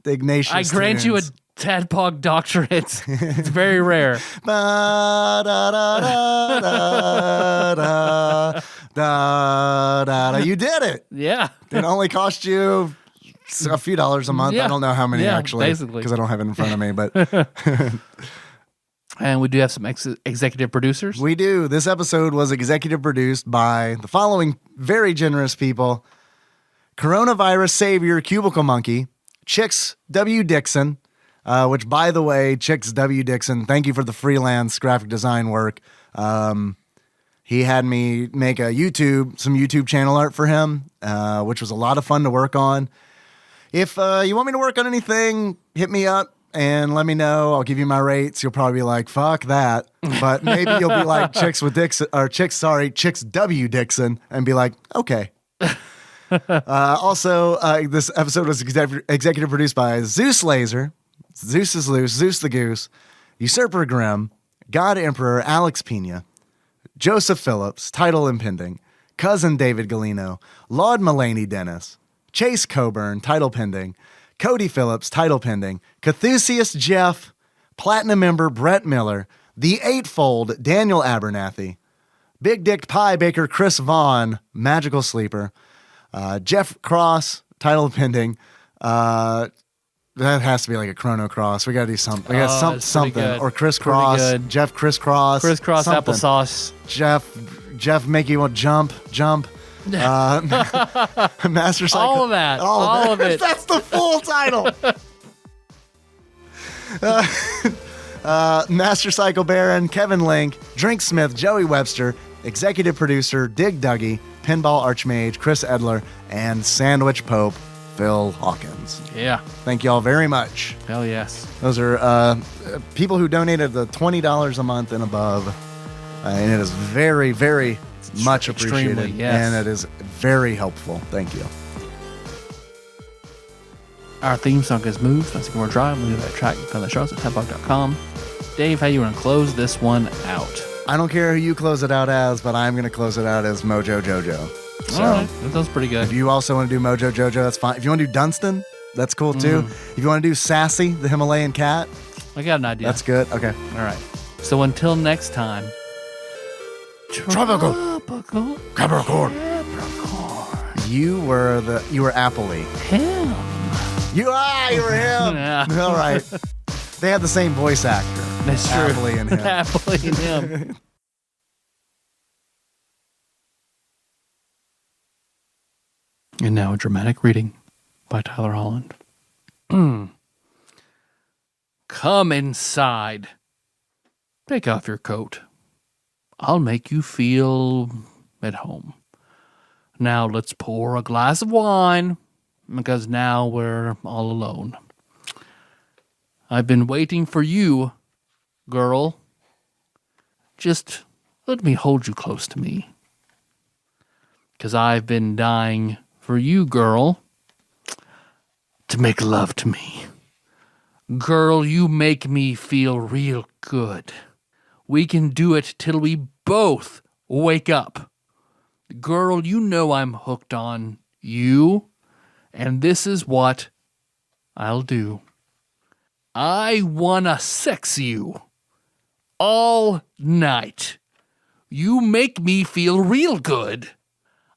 Ignatius. I grant you a TADPOG doctorate. It's very rare. Da, da, da, da, da, da, da, da. You did it. Yeah. It only cost you a few dollars a month. Yeah. I don't know how many actually, basically. because I don't have it in front of me. But And we do have some executive producers. we do. This episode was executive produced by the following very generous people: Coronavirus Savior Cubicle Monkey, Chicks W. Dixon, which, by the way, Chicks W. Dixon, thank you for the freelance graphic design work. He had me make some YouTube channel art for him, which was a lot of fun to work on. If you want me to work on anything, hit me up and let me know. I'll give you my rates. You'll probably be like, fuck that. But maybe you'll be like Chicks W. Dixon and be like, okay. Also, this episode was executive produced by Zeus Laser, Zeus is Loose, Zeus the Goose, Usurper Grimm, God Emperor Alex Pena, Joseph Phillips, title impending, Cousin David Galino, Laud Mulaney Dennis, Chase Coburn, title pending, Cody Phillips, title pending, Cthusiast Jeff, Platinum member Brett Miller, The Eightfold Daniel Abernathy, Big Dick Pie Baker Chris Vaughn, Magical Sleeper, Jeff Cross, title pending. That has to be like a Chrono Cross. We got to do something. We got something. Good. Or Chris Cross, Jeff Chris Cross. Chris Cross something. applesauce. Jeff make you want jump. Master Psycho. All of that. All of it. That's the full title. Master Psycho Baron, Kevin Link, Drink Smith, Joey Webster, executive producer, Dig Dougie, Pinball Archmage, Chris Edler, and Sandwich Pope, Phil Hawkins. Yeah. Thank you all very much. Hell yes. Those are people who donated the $20 a month and above. And it is very, very much appreciated. Extremely, yes. And it is very helpful. Thank you. Our theme song is Move. That's More Drive. We'll do that track. You can find the show at tadpog.com. Dave, how you want to close this one out? I don't care who you close it out as, but I'm going to close it out as Mojo Jojo. So All right. That sounds pretty good. if you also want to do Mojo Jojo, that's fine. If you want to do Dunstan, that's cool too. If you want to do Sassy, the Himalayan cat, I got an idea. that's good. Okay. All right. So until next time. Tropical. Capricorn. Capricorn. You were Appley. Him. You were him. Yeah. All right. They have the same voice actor. That's true. Appley and him. Appley and him. And now a dramatic reading by Tyler Holland. Come inside. Take off your coat. I'll make you feel at home. Now let's pour a glass of wine, because now we're all alone. I've been waiting for you, girl. Just let me hold you close to me. 'Cause I've been dying for you, girl, to make love to me. Girl, you make me feel real good. We can do it till we both wake up. Girl, you know I'm hooked on you, and this is what I'll do. I wanna sex you all night. You make me feel real good.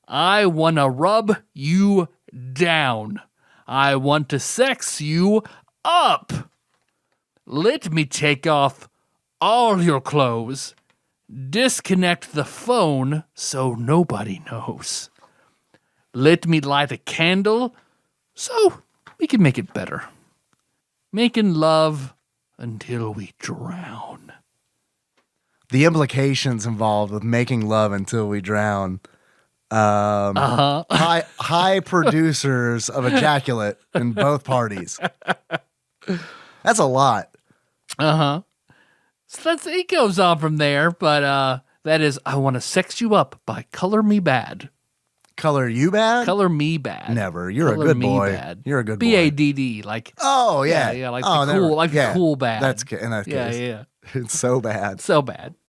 I wanna rub you down. I want to sex you up. Let me take off all your clothes. Disconnect the phone so nobody knows. Let me light a candle so we can make it better. Making love until we drown. The implications involved with making love until we drown. High producers of ejaculate in both parties. That's a lot. So it goes on from there, but that is I Want to Sex You Up by Color Me Bad. Color you bad? Color Me Bad. Never. You're Color a good Me boy. Bad. You're a good boy. BADD, like Oh yeah, yeah, like oh, the never. cool, like Yeah. the cool bad. That's in that yeah, case. yeah. It's so bad. So bad.